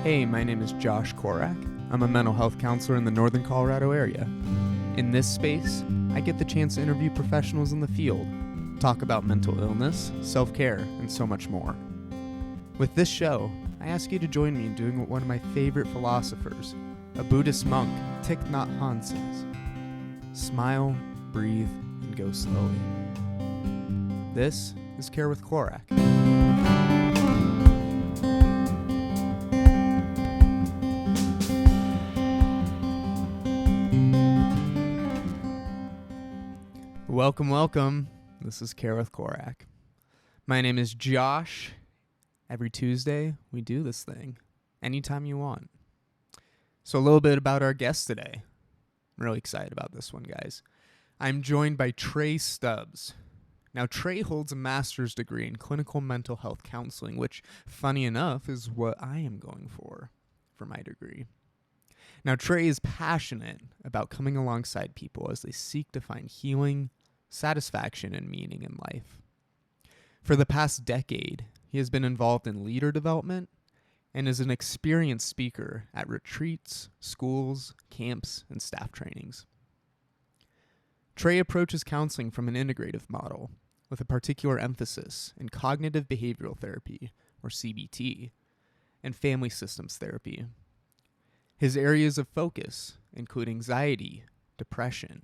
Hey, my name is Josh Korak. I'm a mental health counselor in the Northern Colorado area. In this space, I get the chance to interview professionals in the field, talk about mental illness, self-care, and so much more. With this show, I ask you to join me in doing what one of my favorite philosophers, a Buddhist monk, Thich Nhat Hanh, says. Smile, breathe, and go slowly. This is Care with Korak. Welcome. This is Care with Korak. My name is Josh. Every Tuesday, we do this thing anytime you want. So a little bit about our guest today. I'm really excited about this one, guys. I'm joined by Trey Stubbs. Now, Trey holds a master's degree in clinical mental health counseling, which, funny enough, is what I am going for my degree. Now, Trey is passionate about coming alongside people as they seek to find healing, satisfaction, and meaning in life. For the past decade, he has been involved in leader development and is an experienced speaker at retreats, schools, camps, and staff trainings. Trey approaches counseling from an integrative model with a particular emphasis in cognitive behavioral therapy, or CBT, and family systems therapy. His areas of focus include anxiety, depression,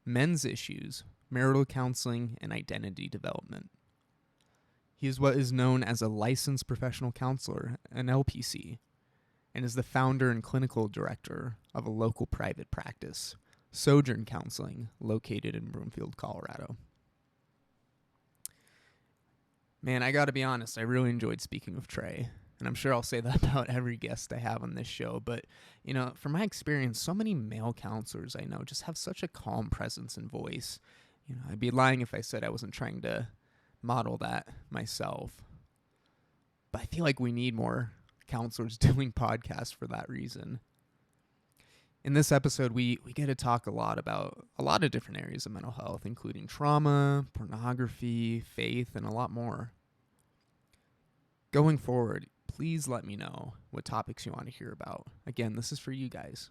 men's issues, marital counseling, and identity development. He is what is known as a licensed professional counselor, an LPC, and is the founder and clinical director of a local private practice, Sojourn Counseling, located in Broomfield, Colorado. Man, I gotta be honest, I really enjoyed speaking with Trey. And I'm sure I'll say that about every guest I have on this show. But, from my experience, so many male counselors I know just have such a calm presence and voice. I'd be lying if I said I wasn't trying to model that myself. But I feel like we need more counselors doing podcasts for that reason. In this episode, we get to talk a lot about a lot of different areas of mental health, including trauma, pornography, faith, and a lot more. Going forward, please let me know what topics you want to hear about. Again, this is for you guys.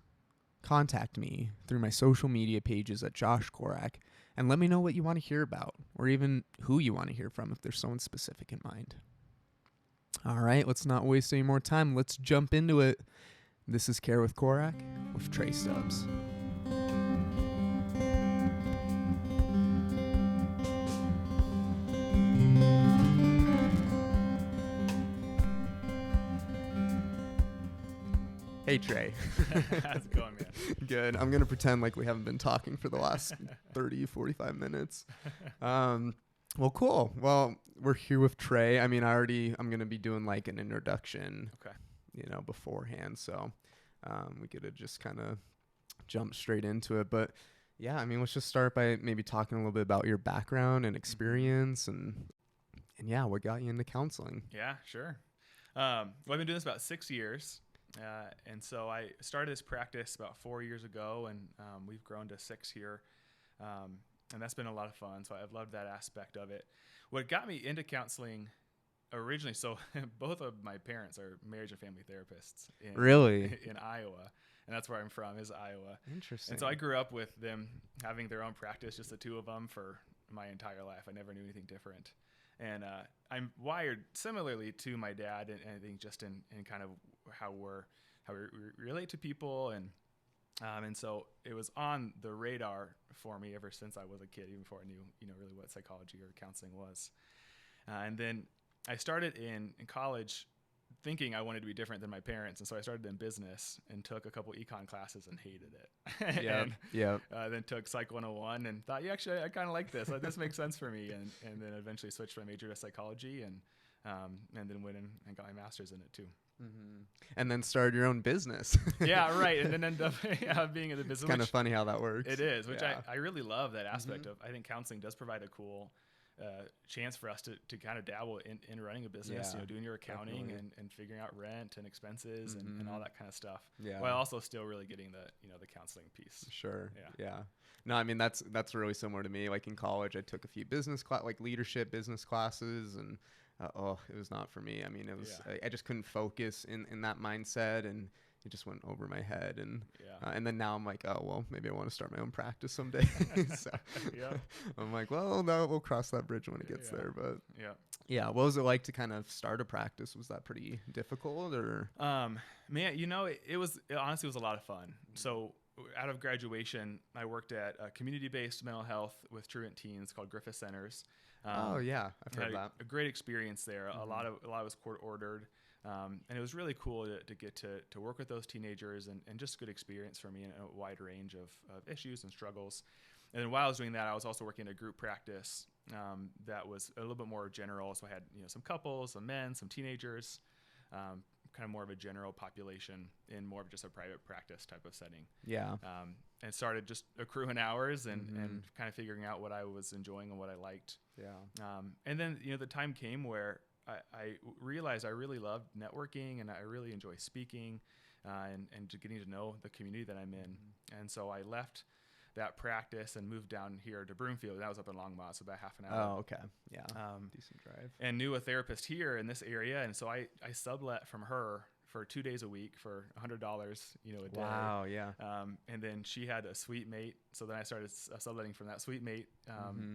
Contact me through my social media pages at Josh Korak and let me know what you want to hear about or even who you want to hear from if there's someone specific in mind. All right, let's not waste any more time. Let's jump into it. This is Care with Korak with Trey Stubbs. Hey, Trey. How's it going, man? Good. I'm going to pretend like we haven't been talking for the last 30, 45 minutes. Well, cool. Well, we're here with Trey. I'm going to be doing like an introduction, beforehand. So we get to just kind of jump straight into it. But yeah, let's just start by maybe talking a little bit about your background and experience and yeah, what got you into counseling? Yeah, sure. Well, I've been doing this about 6 years. And so I started this practice about 4 years ago, and we've grown to 6 here. And that's been a lot of fun. So I've loved that aspect of it. What got me into counseling originally, so both of my parents are marriage and family therapists in Iowa. And that's where I'm from, is Iowa. Interesting. And so I grew up with them having their own practice, just the two of them, for my entire life. I never knew anything different. And I'm wired similarly to my dad, and I think just in kind of how we relate to people, and so it was on the radar for me ever since I was a kid, even before I knew really what psychology or counseling was. And then I started in college thinking I wanted to be different than my parents, and so I started in business and took a couple econ classes and hated it. Then took Psych 101 and thought, yeah, actually, I kind of like this. This makes sense for me, and then eventually switched my major to psychology, and then went in and got my master's in it too. Mm-hmm. And then started your own business. Yeah, right. And then ended up being in the business. It's kind of funny how that works. It is, which I really love that aspect of. I think counseling does provide a cool chance for us to kind of dabble in running a business, doing your accounting and figuring out rent and expenses and all that kind of stuff. Yeah. While also still really getting the counseling piece. Sure. Yeah. No, that's really similar to me. Like in college, I took a few leadership business classes, and it was not for me. I mean, it was, Yeah. I just couldn't focus in that mindset, and it just went over my head. Yeah. And then now I'm like, oh, well, maybe I want to start my own practice someday. So Yeah. I'm like, well, no, we'll cross that bridge when it gets Yeah. there. But Yeah. yeah, what was it like to kind of start a practice? Was that pretty difficult, or? Man, it honestly was a lot of fun. So out of graduation, I worked at a community-based mental health with truant teens called Griffith Centers. Oh yeah, I've heard Had that. a great experience there. A lot of it was court ordered. And it was really cool to get to work with those teenagers and just a good experience for me in a wide range of issues and struggles. And then while I was doing that, I was also working in a group practice that was a little bit more general. So I had some couples, some men, some teenagers, kind of more of a general population in more of just a private practice type of setting. Yeah. And started just accruing hours and kind of figuring out what I was enjoying and what I liked. Yeah. And then the time came where I realized I really loved networking and I really enjoy speaking and getting to know the community that I'm in. And so I left that practice and moved down here to Broomfield. That was up in Longmont, so about half an hour. Oh, okay. Yeah. Decent drive. And knew a therapist here in this area. And so I sublet from her for 2 days a week for $100, a day. Wow. Yeah. And then she had a suite mate. So then I started subletting from that suite mate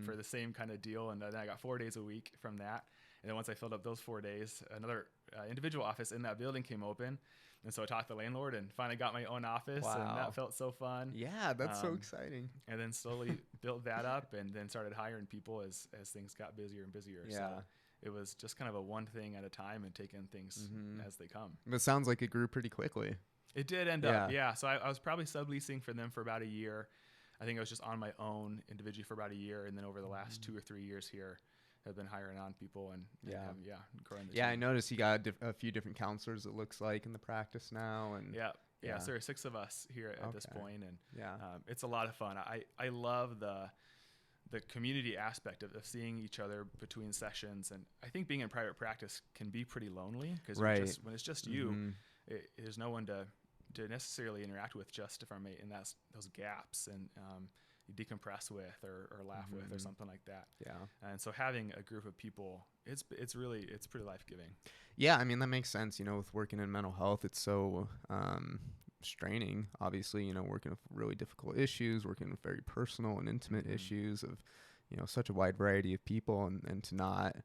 for the same kind of deal. And then I got 4 days a week from that. And then once I filled up those 4 days, another individual office in that building came open. And so I talked to the landlord and finally got my own office. Wow. And that felt so fun. Yeah, that's so exciting. And then slowly built that up and then started hiring people as things got busier and busier. Yeah. So it was just kind of a one thing at a time and taking things as they come. But it sounds like it grew pretty quickly. It did end up, yeah. So I was probably subleasing for them for about a year. I think I was just on my own individually for about a year. And then over the last 2 or 3 years here, have been hiring on people and growing the team. I noticed you got a few different counselors, it looks like, in the practice now. And yeah. So there are 6 of us here at this point, and it's a lot of fun. I love the community aspect of seeing each other between sessions, and I think being in private practice can be pretty lonely because when it's just you, there's no one to necessarily interact with just from in those gaps and you decompress with or laugh with or something like that. Yeah. And so having a group of people, it's pretty life-giving. Yeah, I mean, that makes sense. With working in mental health, it's so straining, obviously, working with really difficult issues, working with very personal and intimate issues of, such a wide variety of people, and to not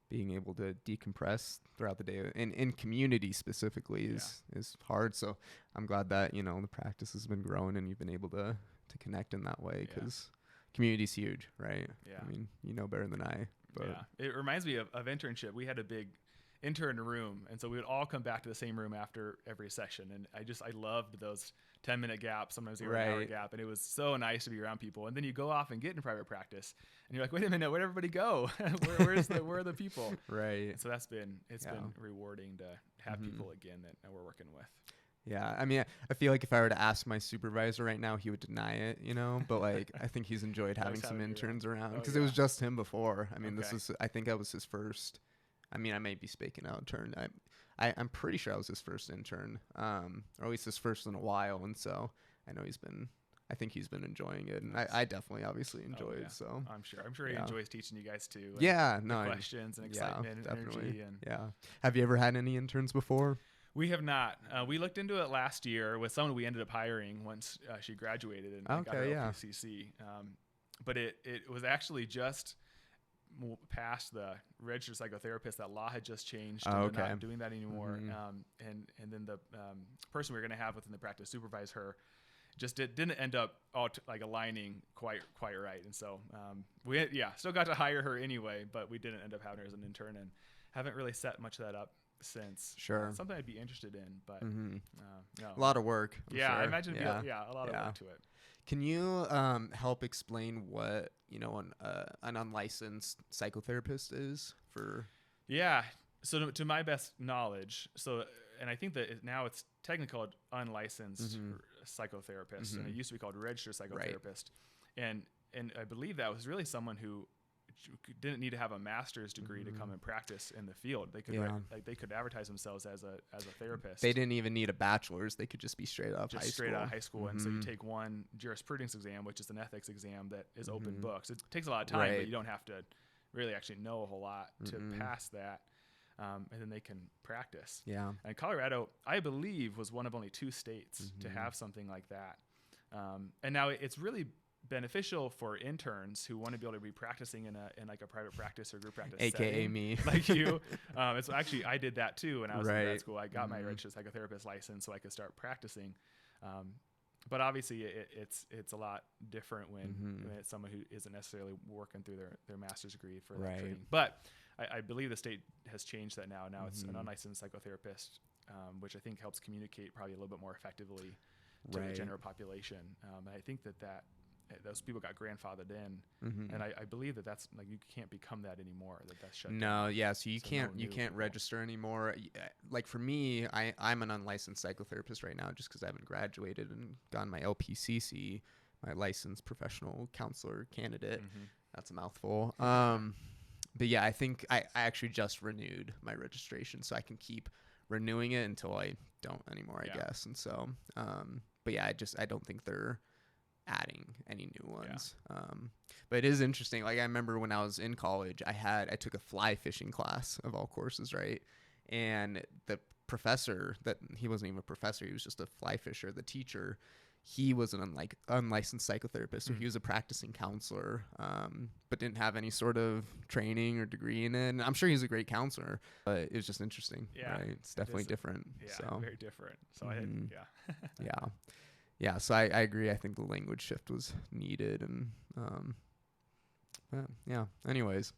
being able to decompress throughout the day in community specifically is hard. So I'm glad that, the practice has been growing and you've been able to connect in that way, because community's huge, right? Yeah. I mean, better than I. But it reminds me of internship. We had a big intern room, and so we would all come back to the same room after every session, and I loved those 10-minute gaps, sometimes even an hour gap, and it was so nice to be around people. And then you go off and get in private practice and you're like, wait a minute, where'd everybody go? where are the people? Right. And so been rewarding to have people again that we're working with. Yeah, I mean, I feel like if I were to ask my supervisor right now, he would deny it, but like I think he's enjoyed having some interns around, because it was just him before. I mean, I think that was his first. I mean, I may be speaking out of turn. I'm pretty sure I was his first intern, or at least his first in a while, and so I know I think he's been enjoying it, and I definitely obviously enjoyed it. So I'm sure he enjoys teaching you guys too. Questions and excitement and energy. And Have you ever had any interns before? We have not. We looked into it last year with someone we ended up hiring once she graduated and got her LPCC. But it was actually just past the registered psychotherapist. That law had just changed. And they're not doing that anymore. And then the person we were going to have within the practice supervise her just didn't end up all aligning quite right. And so we still got to hire her anyway, but we didn't end up having her as an intern and haven't really set much of that up since. Sure. Something I'd be interested in, but no. A lot of work. I imagine it'd be a lot of work to it. Can you help explain what an unlicensed psychotherapist is for? Yeah. So to my best knowledge, and I think that now it's technically called unlicensed psychotherapist, and it used to be called registered psychotherapist, and I believe that was really someone who didn't need to have a master's degree to come and practice in the field. They could they could advertise themselves as a therapist. They didn't even need a bachelor's. They could just be straight out of high school. And so you take one jurisprudence exam, which is an ethics exam that is open books. It takes a lot of time, but you don't have to really actually know a whole lot to pass that. and then they can practice. Yeah. And Colorado, I believe, was one of only 2 states to have something like that. And now it's really beneficial for interns who want to be able to be practicing in like a private practice or group practice AKA setting, me. like you. It's actually, I did that too when I was in Right. grad school. I got my registered psychotherapist license so I could start practicing. But obviously it's a lot different when it's someone who isn't necessarily working through their master's degree for that training. But I believe the state has changed that now. Now it's an unlicensed psychotherapist, which I think helps communicate probably a little bit more effectively to the general population. And I think that those people got grandfathered in, and I believe that's like you can't become that anymore. That's shut down. No, yeah. So you can't people. register anymore. Like for me, I'm an unlicensed psychotherapist right now, just because I haven't graduated and gotten my LPCC, my licensed professional counselor candidate. That's a mouthful. But yeah, I think I actually just renewed my registration, so I can keep renewing it until I don't anymore, I guess. And so, but yeah, I don't think they're adding any new ones. But it is interesting. Like I remember when I was in college, I took a fly fishing class of all courses, right? And the professor, that he wasn't even a professor, he was just a fly fisher, the teacher, he was an unlicensed psychotherapist, so he was a practicing counselor, but didn't have any sort of training or degree in it. And I'm sure he's a great counselor, but it was just interesting. Right? It's definitely different. Yeah, so very different. So yeah. So I agree. I think the language shift was needed, and yeah. Anyways,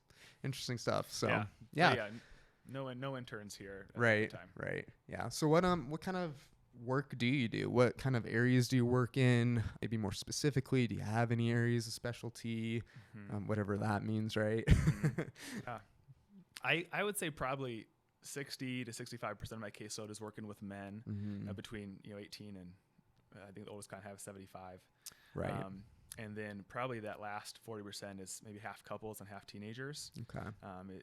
interesting stuff. So yeah. No interns here. Right. Yeah. So what kind of work do you do? What kind of areas do you work in? Maybe more specifically, do you have any areas of specialty? Whatever that means, right? I would say probably 60 to 65% of my caseload is working with men between 18 and I think the oldest kind have 75. Right. And then probably that last 40% is maybe half couples and half teenagers. Okay.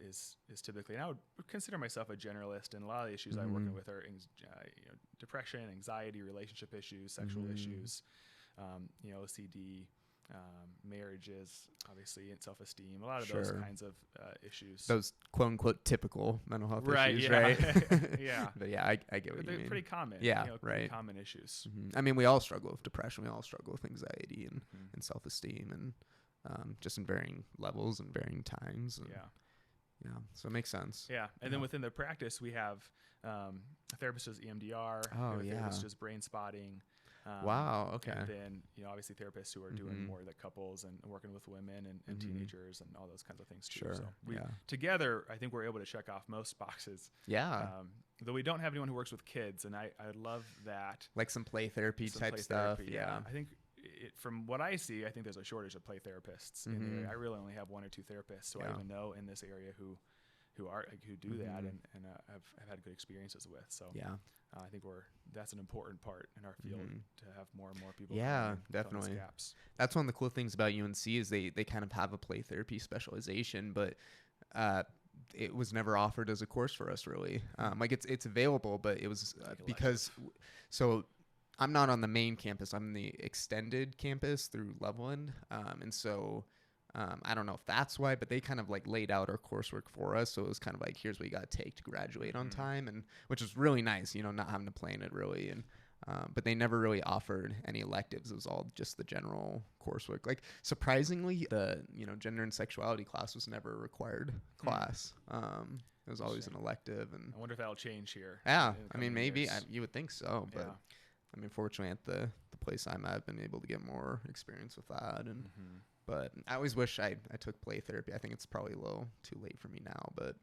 Is typically, and I would consider myself a generalist, and a lot of the issues I'm working with are depression, anxiety, relationship issues, sexual issues, OCD, marriages, obviously, and self-esteem, a lot of those kinds of issues. Those quote unquote typical mental health issues, yeah. right? Yeah. But yeah, I get what you mean. They're pretty common. Yeah, pretty common issues. I mean, we all struggle with depression. We all struggle with anxiety and self-esteem, and just in varying levels and varying times. And yeah. So it makes sense. Yeah. And then within the practice, we have a therapist does EMDR. Oh, a therapist does brain spotting. Wow. Okay. And then, obviously therapists who are doing more like couples and working with women and teenagers and all those kinds of things too. Sure. So we together, I think we're able to check off most boxes. Yeah. Though we don't have anyone who works with kids, and I love that. Like some play therapy type stuff. Yeah. I think from what I see, I think there's a shortage of play therapists in the area. I really only have 1 or 2 therapists who I even know in this area who do that and have had good experiences with. So I think that's an important part in our field to have more and more people. Yeah, definitely. Gaps. That's one of the cool things about UNC is they kind of have a play therapy specialization, but it was never offered as a course for us really. Like it's available, but it was because so I'm not on the main campus. I'm the extended campus through Loveland, and so. I don't know if that's why, but they kind of like laid out our coursework for us. So it was kind of like, here's what you got to take to graduate on time, and which was really nice, not having to plan it really. And but they never really offered any electives. It was all just the general coursework. Like surprisingly, the gender and sexuality class was never a required class. It was always an elective. And I wonder if that'll change here. Yeah, I mean maybe you would think so, but. Yeah. I mean, fortunately, at the place I'm at, I've been able to get more experience with that, and but I always wish I took play therapy. I think it's probably a little too late for me now, but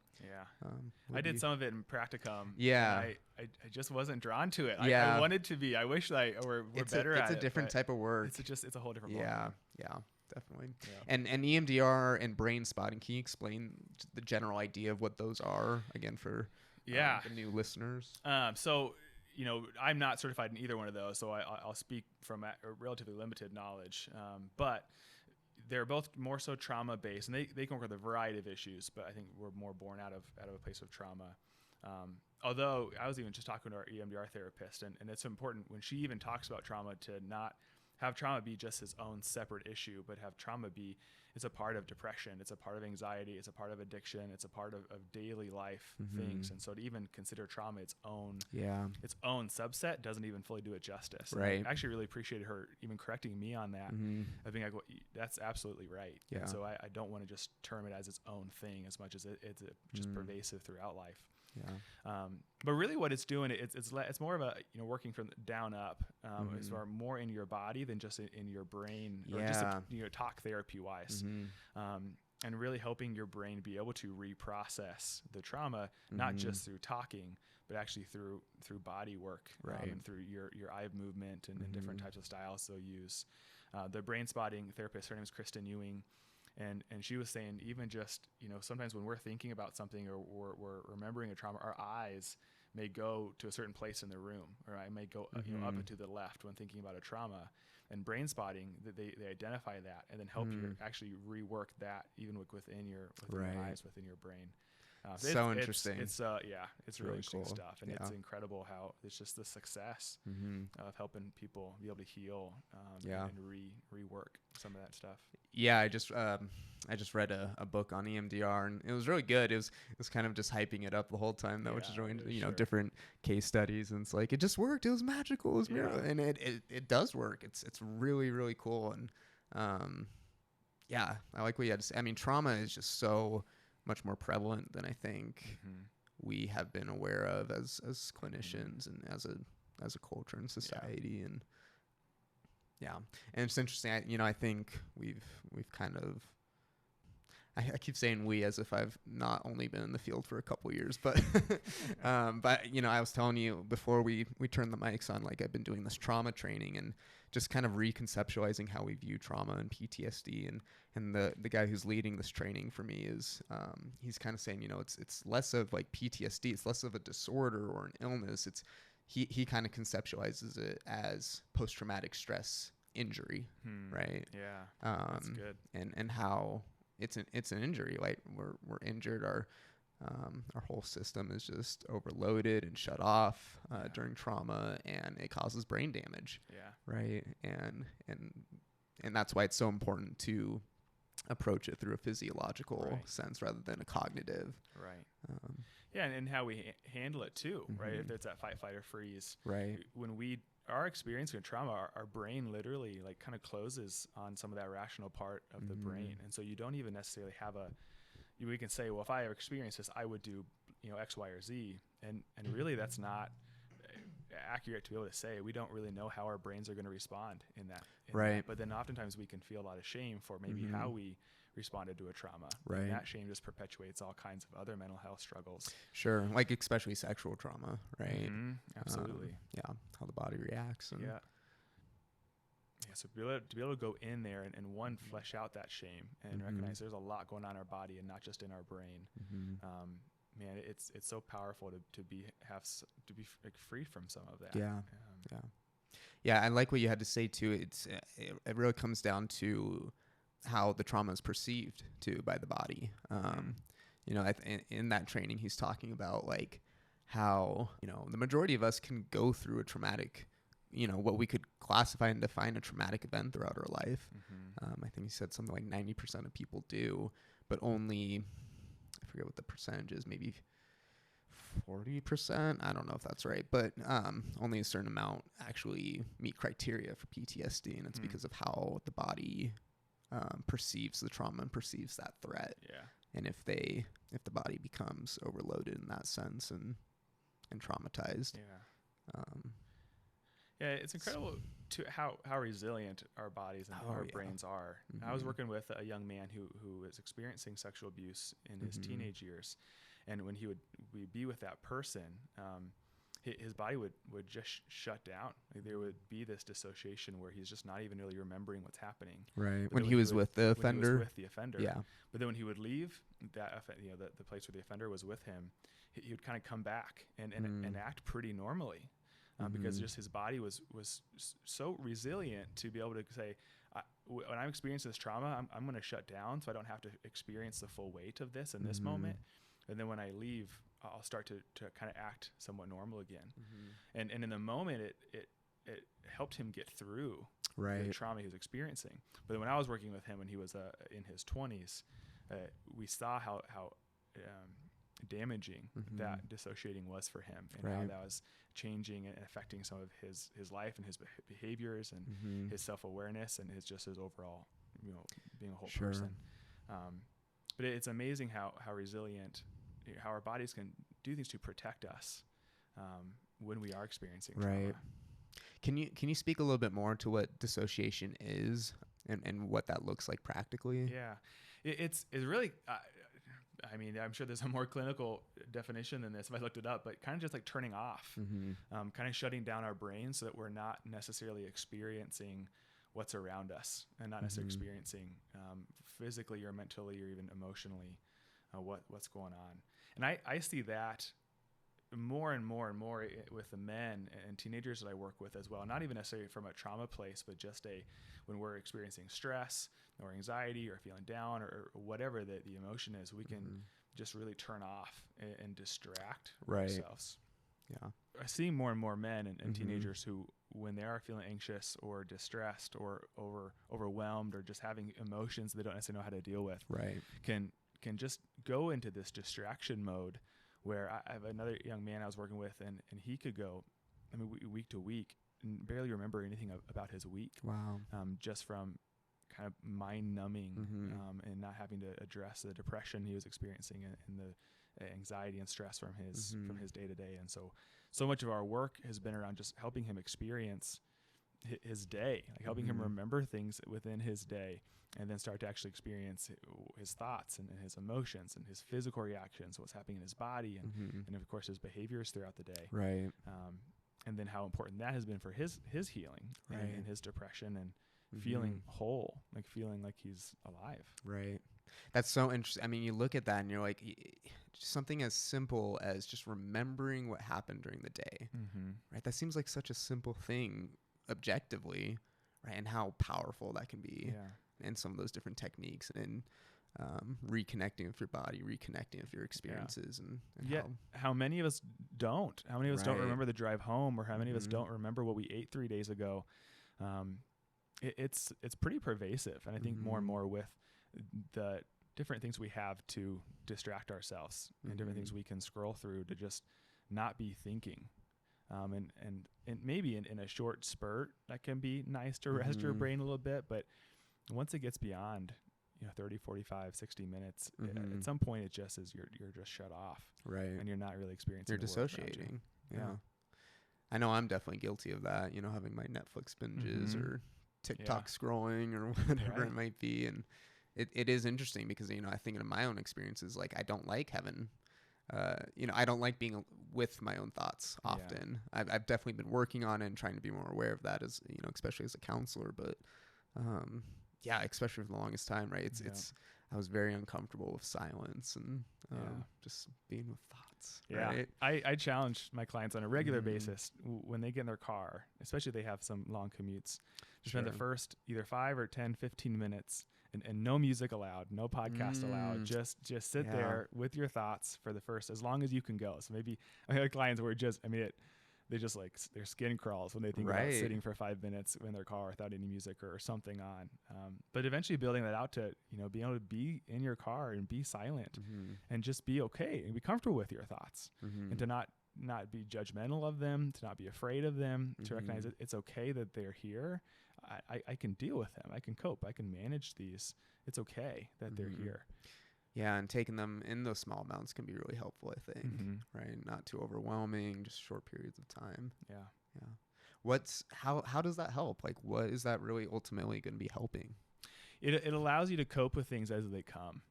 I did some of it in practicum. Yeah, I just wasn't drawn to it. Yeah, I wanted to be. I wish we're better at it. It's a different type of work. It's a whole different. Yeah, definitely. Yeah. And EMDR and brain spotting. Can you explain the general idea of what those are again for the new listeners? So. I'm not certified in either one of those, so I'll speak from a relatively limited knowledge. But they're both more so trauma based, and they can work with a variety of issues. But I think we're more born out of a place of trauma. Although I was even just talking to our EMDR therapist, and it's important when she even talks about trauma to not have trauma be just its own separate issue, but have trauma be, it's a part of depression, it's a part of anxiety, it's a part of addiction, it's a part of daily life things. And so to even consider trauma its own subset doesn't even fully do it justice. Right. And I actually really appreciated her even correcting me on that. I think like, well, that's absolutely right. Yeah. And so I don't want to just term it as its own thing as much as it's just pervasive throughout life. Yeah. But really what it's doing, it's more of a, working from down up, it's more in your body than just in your brain, or just, talk therapy wise. And really helping your brain be able to reprocess the trauma, not just through talking, but actually through body work, and through your eye movement and different types of styles they'll use. The brain spotting therapist, her name is Kristen Ewing. And she was saying, even just, sometimes when we're thinking about something or we're remembering a trauma, our eyes may go to a certain place in the room, or I may go up and to the left when thinking about a trauma. And brain spotting, they identify that and then help you actually rework that even within your eyes, within your brain. So interesting. It's really interesting cool stuff, and it's incredible how it's just the success of helping people be able to heal and rework some of that stuff. Yeah, I just read a book on EMDR, and it was really good. It was kind of just hyping it up the whole time, though, which is really, different case studies, and it's like it just worked. It was magical. It was miracle, and it does work. It's really, really cool, and I like what you had to say. I mean, trauma is just so much more prevalent than I think we have been aware of as clinicians and as a culture and society. And and it's interesting. I think we've kind of, I keep saying we as if I've not only been in the field for a couple of years, but I was telling you before we turned the mics on, like I've been doing this trauma training and just kind of reconceptualizing how we view trauma and PTSD. And the guy who's leading this training for me is, he's kind of saying, it's less of like PTSD. It's less of a disorder or an illness. He kind of conceptualizes it as post-traumatic stress injury, right? Yeah, that's good. And how it's an injury. Like we're injured. Our whole system is just overloaded and shut off during trauma, and it causes brain damage. Yeah. Right. And that's why it's so important to approach it through a physiological sense rather than a cognitive. Right. And how we handle it too, right? If it's that fight, flight, or freeze. Right. When we are experiencing trauma, our brain literally like kind of closes on some of that rational part of the brain. And so you don't even necessarily have we can say, well, if I ever experienced this, I would do, X, Y, or Z. And really that's not accurate to be able to say. We don't really know how our brains are going to respond in that. But then oftentimes we can feel a lot of shame for maybe how we responded to a trauma. Right. And that shame just perpetuates all kinds of other mental health struggles. Sure. Like especially sexual trauma, right? Absolutely. How the body reacts. And so to be able to go in there and flesh out that shame and recognize there's a lot going on in our body and not just in our brain. Man, it's so powerful to be like free from some of that. Yeah. I like what you had to say too. It really comes down to how the trauma is perceived too by the body. In that training, he's talking about like how the majority of us can go through a traumatic, what we could classify and define a traumatic event throughout our life. I think he said something like 90% of people do, but only, I forget what the percentage is, maybe 40%. I don't know if that's right, but only a certain amount actually meet criteria for PTSD, and it's because of how the body perceives the trauma and perceives that threat. And if the body becomes overloaded in that sense and traumatized. It's incredible to how resilient our bodies and our brains are. I was working with a young man who was experiencing sexual abuse in his teenage years, and when we'd be with that person, his body would just shut down. Like there would be this dissociation where he's just not even really remembering what's happening. Right. When he was with the offender. When he was with the offender. Yeah. But then when he would leave that, the place where the offender was with him, he would kind of come back and act pretty normally. Because just his body was so resilient to be able to say, when I'm experiencing this trauma, I'm going to shut down so I don't have to experience the full weight of this in this moment. And then when I leave, I'll start to kind of act somewhat normal again. And in the moment, it helped him get through Right. the trauma he was experiencing. But then when I was working with him when he was in his 20s, we saw how damaging that dissociating was for him, and how that was changing and affecting some of his life and his behaviors and his self-awareness and his overall, being a whole person. But it's amazing how resilient, how our bodies can do things to protect us when we are experiencing trauma. Can you speak a little bit more to what dissociation is and what that looks like practically? Yeah, it's really. I mean, I'm sure there's a more clinical definition than this if I looked it up, but kind of just like turning off, kind of shutting down our brains so that we're not necessarily experiencing what's around us, and not necessarily experiencing physically or mentally or even emotionally what's going on. And I see that more and more and more with the men and teenagers that I work with as well. Not even necessarily from a trauma place, but just when we're experiencing stress or anxiety or feeling down or whatever the emotion is, we can just really turn off and distract ourselves. Yeah. I see more and more men and teenagers who, when they are feeling anxious or distressed or overwhelmed or just having emotions they don't necessarily know how to deal with, can just go into this distraction mode, where I have another young man I was working with, and he could go, week to week, and barely remember anything about his week. Wow. Just from kind of mind numbing and not having to address the depression he was experiencing and the anxiety and stress from his day to day. And so much of our work has been around just helping him experience his day, like helping him remember things within his day, and then start to actually experience his thoughts and his emotions and his physical reactions, what's happening in his body, and of course his behaviors throughout the day. Right. And then how important that has been for his healing and his depression and feeling whole, like feeling like he's alive. Right. That's so interesting. I mean, you look at that and you're like, something as simple as just remembering what happened during the day, right? That seems like such a simple thing objectively, right? And how powerful that can be. And some of those different techniques and reconnecting with your body, reconnecting with your experiences, and yet how many of us don't? How many of us don't remember the drive home, or how many of us don't remember what we ate 3 days ago? It's pretty pervasive, and I think more and more with the different things we have to distract ourselves and different things we can scroll through to just not be thinking. And maybe in a short spurt that can be nice to rest your brain a little bit, but once it gets beyond 30, 45, 60 minutes, at some point it just is you're just shut off, and you're not really experiencing, you're dissociating. I know I'm definitely guilty of that, having my Netflix binges or TikTok scrolling or whatever it might be. And it is interesting because I think of my own experiences, like I don't like having I don't like being with my own thoughts often. I've definitely been working on it and trying to be more aware of that, as especially as a counselor, but especially for the longest time, right? It's I was very uncomfortable with silence and just being with thoughts. Right? I challenge my clients on a regular basis when they get in their car, especially if they have some long commutes, to spend the first either 5 or 10, 15 minutes and no music allowed, no podcast allowed. Just sit there with your thoughts for the first, as long as you can go. So maybe I have clients where they just like their skin crawls when they think about sitting for 5 minutes in their car without any music or something on. But eventually building that out to, being able to be in your car and be silent and just be okay and be comfortable with your thoughts and to not be judgmental of them, to not be afraid of them, to recognize that it's okay that they're here. I can deal with them. I can cope. I can manage these. It's okay that they're here. Yeah, and taking them in those small amounts can be really helpful, I think, right? Not too overwhelming, just short periods of time. Yeah. How does that help? Like, what is that really ultimately going to be helping? It allows you to cope with things as they come.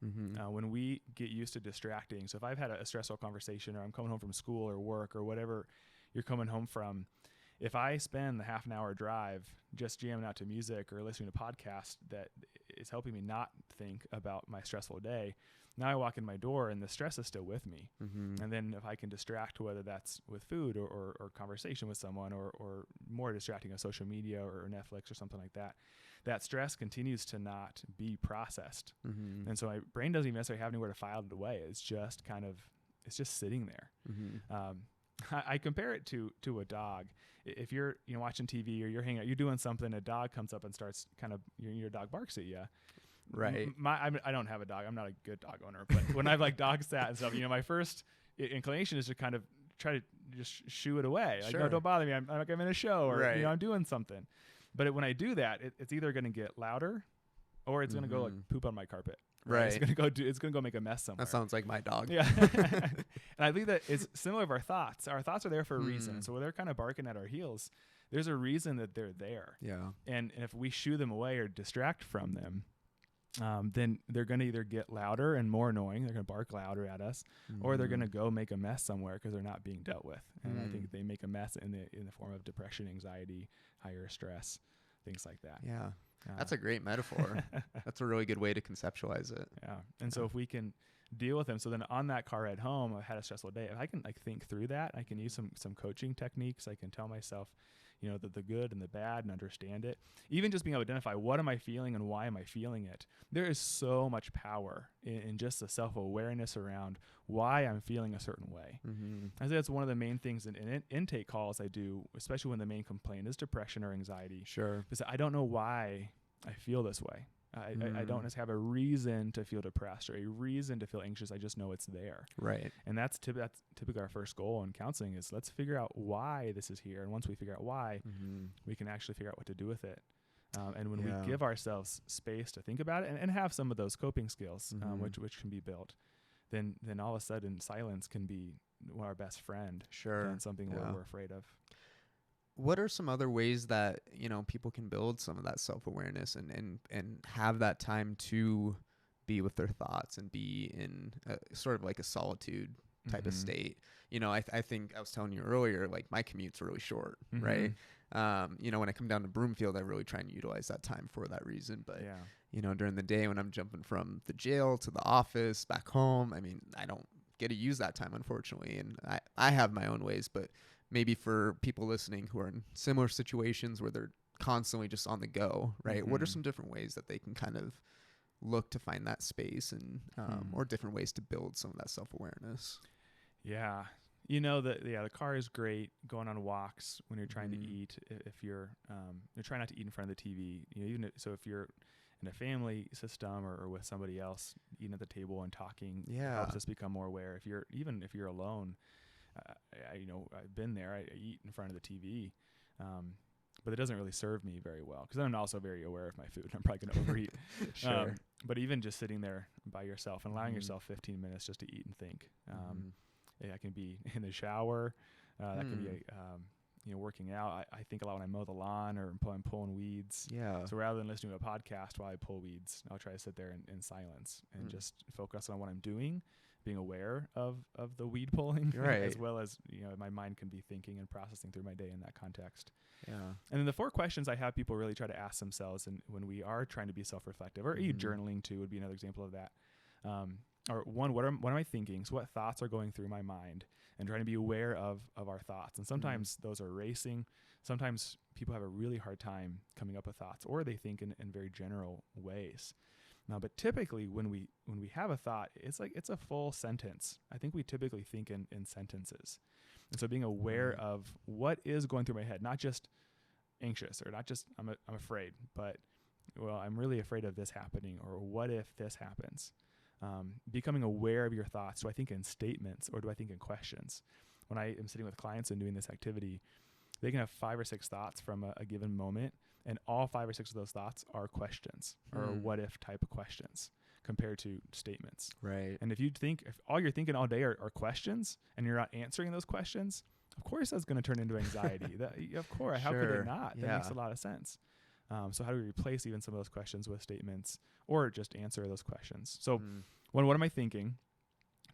When we get used to distracting, so if I've had a stressful conversation, or I'm coming home from school or work or whatever you're coming home from, if I spend the half an hour drive just jamming out to music or listening to podcasts that is helping me not think about my stressful day, now I walk in my door and the stress is still with me. And then if I can distract, whether that's with food or conversation with someone or more distracting on social media or Netflix or something like that, that stress continues to not be processed. And so my brain doesn't even necessarily have anywhere to file it away. It's just sitting there. I compare it to a dog. If you're watching TV or you're hanging out, you're doing something, a dog comes up and starts kind of your dog barks at you. Right. I don't have a dog. I'm not a good dog owner, but when I've like dog sat and stuff, my first inclination is to kind of try to just shoo it away. Like, no, don't bother me. I'm in a show, or I'm doing something. But when I do that, it's either going to get louder, or it's going to go like poop on my carpet. Right. It's gonna go make a mess somewhere. That sounds like my dog. Yeah. And I believe that it's similar with our thoughts. Our thoughts are there for a reason. So when they're kind of barking at our heels, there's a reason that they're there. Yeah. And if we shoo them away or distract from them, then they're going to either get louder and more annoying. They're going to bark louder at us, or they're going to go make a mess somewhere because they're not being dealt with. And I think they make a mess in the form of depression, anxiety, higher stress, things like that. Yeah. That's a great metaphor. That's a really good way to conceptualize it. Yeah. And so if we can deal with them, so then on that car ride home, I had a stressful day. If I can like think through that, I can use some coaching techniques. I can tell myself, the good and the bad and understand it. Even just being able to identify what am I feeling and why am I feeling it. There is so much power in just the self-awareness around why I'm feeling a certain way. I think that's one of the main things in intake calls I do, especially when the main complaint is depression or anxiety. Sure. Because I don't know why I feel this way. I don't necessarily have a reason to feel depressed or a reason to feel anxious. I just know it's there. Right. And that's typically our first goal in counseling is let's figure out why this is here. And once we figure out why, we can actually figure out what to do with it. And when we give ourselves space to think about it and have some of those coping skills, which can be built, then all of a sudden silence can be our best friend. Sure. And something we're afraid of. What are some other ways that, people can build some of that self-awareness and have that time to be with their thoughts and be in sort of like a solitude type of state? I think I was telling you earlier, like my commute's really short, right? When I come down to Broomfield, I really try and utilize that time for that reason. But, during the day when I'm jumping from the jail to the office back home, I don't get to use that time, unfortunately. And I have my own ways, but maybe for people listening who are in similar situations where they're constantly just on the go, right? What are some different ways that they can kind of look to find that space and or different ways to build some of that self-awareness? Yeah. The car is great going on walks when you're trying to eat. If you're trying not to eat in front of the TV, if you're in a family system or with somebody else eating at the table and talking, helps us become more aware. If you're alone, I've been there. I eat in front of the TV, but it doesn't really serve me very well because I'm also very aware of my food. I'm probably going to overeat. Sure. But even just sitting there by yourself and allowing yourself 15 minutes just to eat and think. That can be in the shower. That can be working out. I think a lot when I mow the lawn or I'm pulling weeds. Yeah. So rather than listening to a podcast while I pull weeds, I'll try to sit there in silence and just focus on what I'm doing, being aware of the weed pulling, as well as my mind can be thinking and processing through my day in that context. Yeah. And then the 4 questions I have people really try to ask themselves, and when we are trying to be self-reflective, or journaling too would be another example of that. Or one, what am I thinking? So what thoughts are going through my mind, and trying to be aware of our thoughts. And sometimes those are racing. Sometimes people have a really hard time coming up with thoughts, or they think in very general ways. But typically when we have a thought, it's a full sentence. I think we typically think in sentences. And so being aware of what is going through my head, not just anxious or not just I'm afraid, but I'm really afraid of this happening, or what if this happens? Becoming aware of your thoughts. Do I think in statements or do I think in questions? When I am sitting with clients and doing this activity, they can have 5 or 6 thoughts from a given moment, and all 5 or 6 of those thoughts are questions or what if type of questions compared to statements. Right. And if all you're thinking all day are questions and you're not answering those questions, of course that's going to turn into anxiety. Of course. How could it not? That makes a lot of sense. So how do we replace even some of those questions with statements, or just answer those questions? So 1, what am I thinking?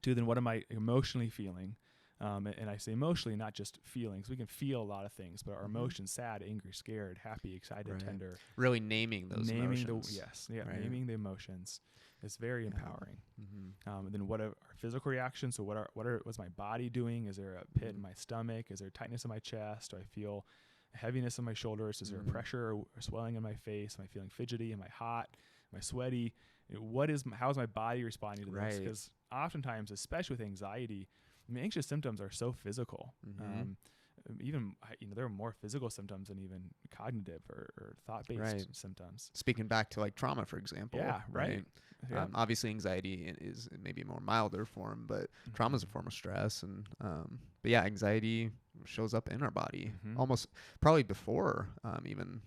2, then what am I emotionally feeling? And I say emotionally, not just feelings. We can feel a lot of things, but our emotions, sad, angry, scared, happy, excited, tender. Really naming those emotions. Naming the emotions is very empowering. And then what are our physical reactions? So what's my body doing? Is there a pit in my stomach? Is there tightness in my chest? Do I feel heaviness in my shoulders? Is there pressure or swelling in my face? Am I feeling fidgety? Am I hot? Am I sweaty? How is my body responding to this? Because oftentimes, especially with anxiety, anxious symptoms are so physical. Mhm. Even, there are more physical symptoms than even cognitive or thought-based Right. symptoms. Speaking back to like trauma, for example. Yeah, right. Yeah. Obviously, anxiety is maybe a more milder form, but trauma is a form of stress. And but yeah, anxiety shows up in our body almost probably before even.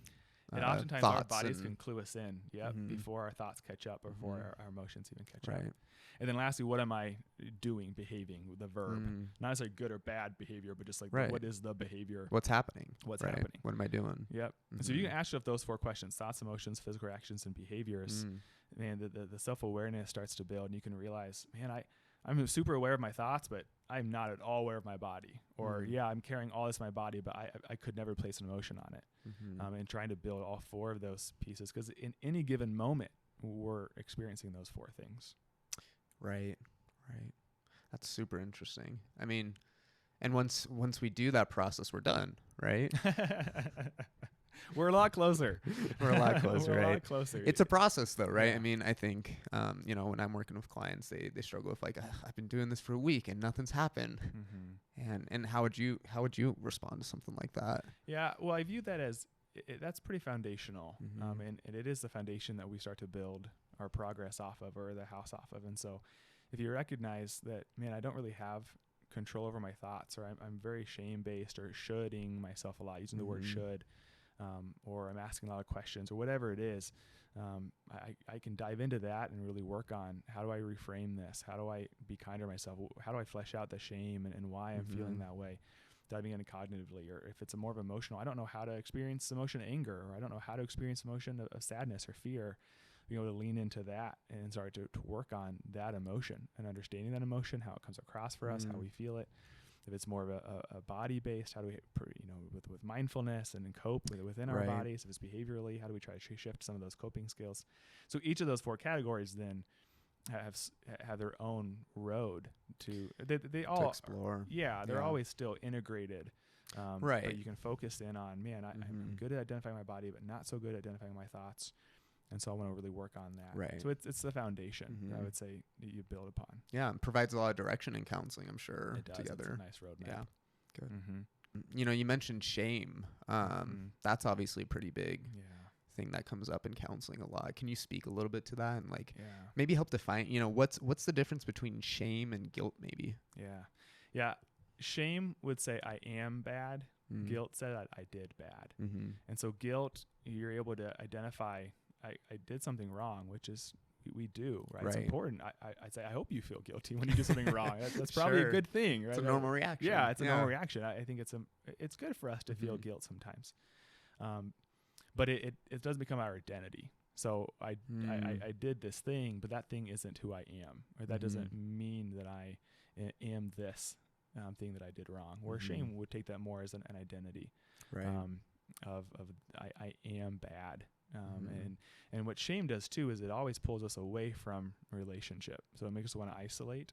And oftentimes our thoughts bodies and- can clue us in, before our thoughts catch up or before our emotions even catch up. Right. And then lastly, what am I doing, behaving, the verb? Not necessarily good or bad behavior, but just like Right. what is the behavior? What's happening? What's right? happening? What am I doing? Yep. So you can ask yourself those 4 questions: thoughts, emotions, physical reactions, and behaviors. Man, the self-awareness starts to build, and you can realize, man, I'm super aware of my thoughts, but I'm not at all aware of my body. Or I'm carrying all this in my body, but I could never place an emotion on it. And trying to build all 4 of those pieces, because in any given moment we're experiencing those 4 things. Right. That's super interesting. I mean, and once we do that process, we're done, right? We're a lot closer. We're a lot closer, We're right? a lot closer. It's a process, though, right? Yeah. I mean, I think, when I'm working with clients, they struggle with like, I've been doing this for a week and nothing's happened. And how would you respond to something like that? Yeah, well, I view that as that's pretty foundational, and it is the foundation that we start to build our progress off of, or the house off of. And so, if you recognize that, man, I don't really have control over my thoughts, or I'm very shame-based, or shoulding myself a lot, using the word should, or I'm asking a lot of questions, or whatever it is, I can dive into that and really work on, how do I reframe this? How do I be kinder to myself? How do I flesh out the shame and why I'm feeling that way? Diving into cognitively, or if it's a more of emotional, I don't know how to experience emotion of anger, or I don't know how to experience emotion of sadness or fear, being able to lean into that and start to work on that emotion and understanding that emotion, how it comes across for us, how we feel it. If it's more of a body based, how do we, with mindfulness and cope within our bodies? If it's behaviorally, how do we try to shift some of those coping skills? So each of those 4 categories then have their own road to they all explore. They're always still integrated. Right. But you can focus in on, man, I'm good at identifying my body, but not so good at identifying my thoughts. And so I want to really work on that. Right. So it's the foundation that I would say that you build upon. Yeah, it provides a lot of direction in counseling, I'm sure. It does. Together. It's a nice roadmap. Yeah. Good. You mentioned shame. That's obviously a pretty big thing that comes up in counseling a lot. Can you speak a little bit to that and maybe help define, what's the difference between shame and guilt maybe? Yeah. Shame would say I am bad. Guilt said that I did bad. And so guilt, you're able to identify, I did something wrong, which is we do, right? It's important. I'd say I hope you feel guilty when you do something wrong. That's probably a good thing, right? It's a normal reaction. Yeah, it's a normal reaction. I think it's good for us to feel guilt sometimes, but it does become our identity. So I did this thing, but that thing isn't who I am, or that doesn't mean that I am this thing that I did wrong. Where shame would take that more as an identity, right? Of I am bad. And what shame does too is it always pulls us away from relationship. So it makes us want to isolate.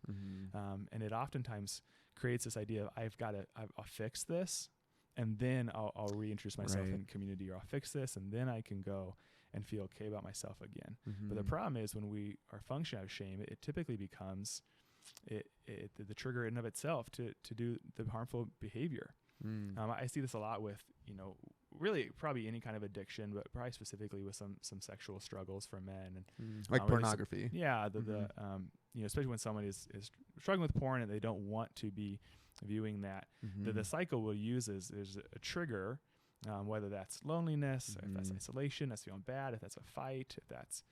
And it oftentimes creates this idea of I'll fix this, and then I'll reintroduce myself in community, or I'll fix this, and then I can go and feel okay about myself again. But the problem is when we are functioning out of shame, it typically becomes the trigger in and of itself to do the harmful behavior. I see this a lot with, really probably any kind of addiction, but probably specifically with some sexual struggles for men, and like pornography. Especially when someone is struggling with porn and they don't want to be viewing that. The cycle we'll use is there's a trigger, whether that's loneliness, if that's isolation, that's feeling bad, if that's a fight, if that's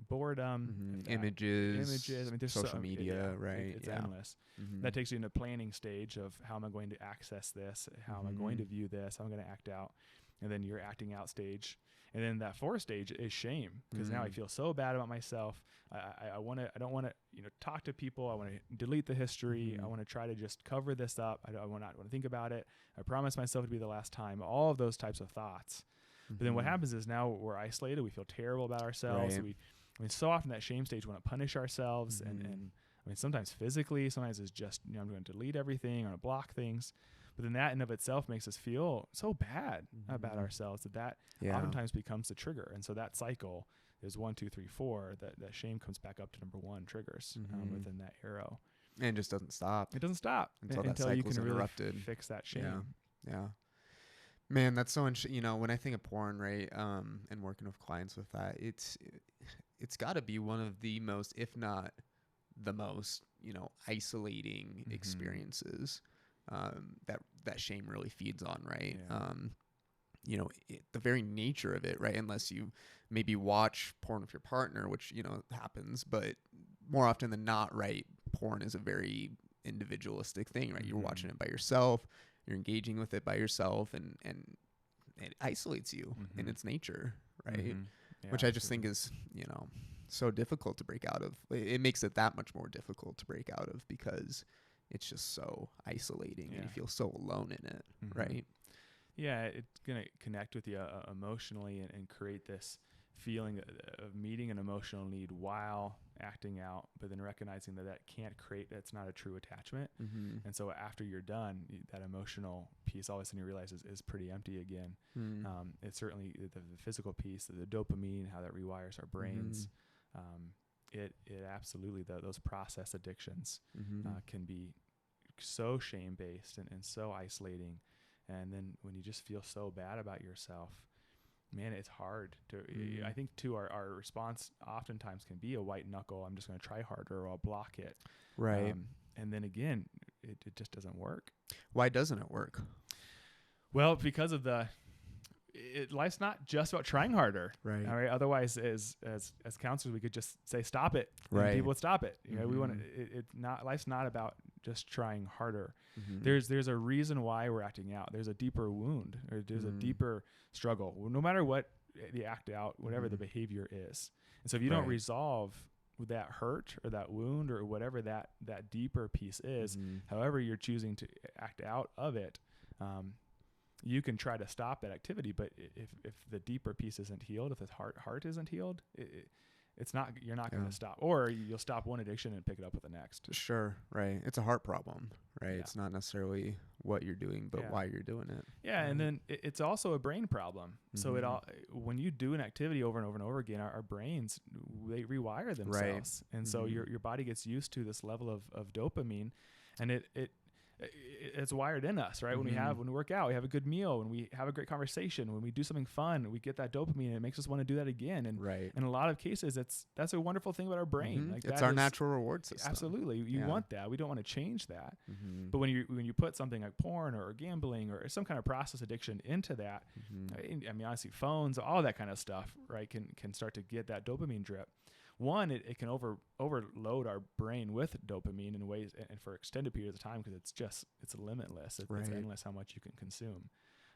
boredom, images. I mean, there's social media, right? It's endless. That takes you into planning stage of how am I going to access this? How am I going to view this? How am I going to act out? And then your acting out stage. And then that 4th stage is shame, because now I feel so bad about myself. I don't want to, talk to people. I want to delete the history. I want to try to just cover this up. I not want to think about it. I promise myself to be the last time. All of those types of thoughts. But then what happens is now we're isolated. We feel terrible about ourselves. So often that shame stage, we want to punish ourselves, and sometimes physically, sometimes it's just, I'm going to delete everything, I'm going to block things. But then that in of itself makes us feel so bad about ourselves that oftentimes becomes the trigger. And so that cycle is 1, 2, 3, 4, that shame comes back up to number 1 triggers within that arrow. And it just doesn't stop. It doesn't stop Until that until you cycle's can really interrupted. fix that shame. Yeah. Man, that's so when I think of porn, right, and working with clients with that, it's got to be one of the most, if not the most, isolating experiences that shame really feeds on, right? Yeah. The very nature of it, right? Unless you maybe watch porn with your partner, which happens, but more often than not, right, porn is a very individualistic thing, right? You're watching it by yourself. You're engaging with it by yourself, and it isolates you in its nature, right? Yeah, Which I just think is, so difficult to break out of. It makes it that much more difficult to break out of because it's just so isolating and you feel so alone in it, right? Yeah, it's going to connect with you emotionally and create this feeling of meeting an emotional need while acting out, but then recognizing that that's not a true attachment. And so after you're done, that emotional piece, all of a sudden you realize is pretty empty again. It's certainly the physical piece, the dopamine, how that rewires our brains. It absolutely, those process addictions can be so shame-based and so isolating. And then when you just feel so bad about yourself, man, it's hard to, I think too, our response oftentimes can be a white knuckle. I'm just going to try harder or I'll block it. Right. And then again, it just doesn't work. Why doesn't it work? Well, because of life's not just about trying harder. Right. All right. Otherwise, as counselors, we could just say, stop it. Right. And people would stop it. We want to, life's not about just trying harder. There's a reason why we're acting out. There's a deeper wound, or there's a deeper struggle, no matter what the act out, whatever the behavior is. And so if you don't resolve that hurt or that wound or whatever that deeper piece is, however you're choosing to act out of it, you can try to stop that activity. But if the deeper piece isn't healed, if the heart isn't healed, you're not going to stop, or you'll stop one addiction and pick it up with the next. Sure. Right. It's a heart problem, right? Yeah. It's not necessarily what you're doing, but why you're doing it. Yeah. Right. And then it's also a brain problem. So when you do an activity over and over and over again, our brains, they rewire themselves. Right. And so your body gets used to this level of dopamine, and it's wired in us, right? When we work out, we have a good meal, when we have a great conversation, when we do something fun, we get that dopamine and it makes us want to do that again. And in a lot of cases, that's a wonderful thing about our brain. Like it's our natural reward system. Absolutely. You want that. We don't want to change that. But when you put something like porn or gambling or some kind of process addiction into that, I mean, honestly, phones, all that kind of stuff, right, can start to get that dopamine drip. One, it can overload our brain with dopamine in ways and for extended periods of time, because it's limitless. It's endless how much you can consume.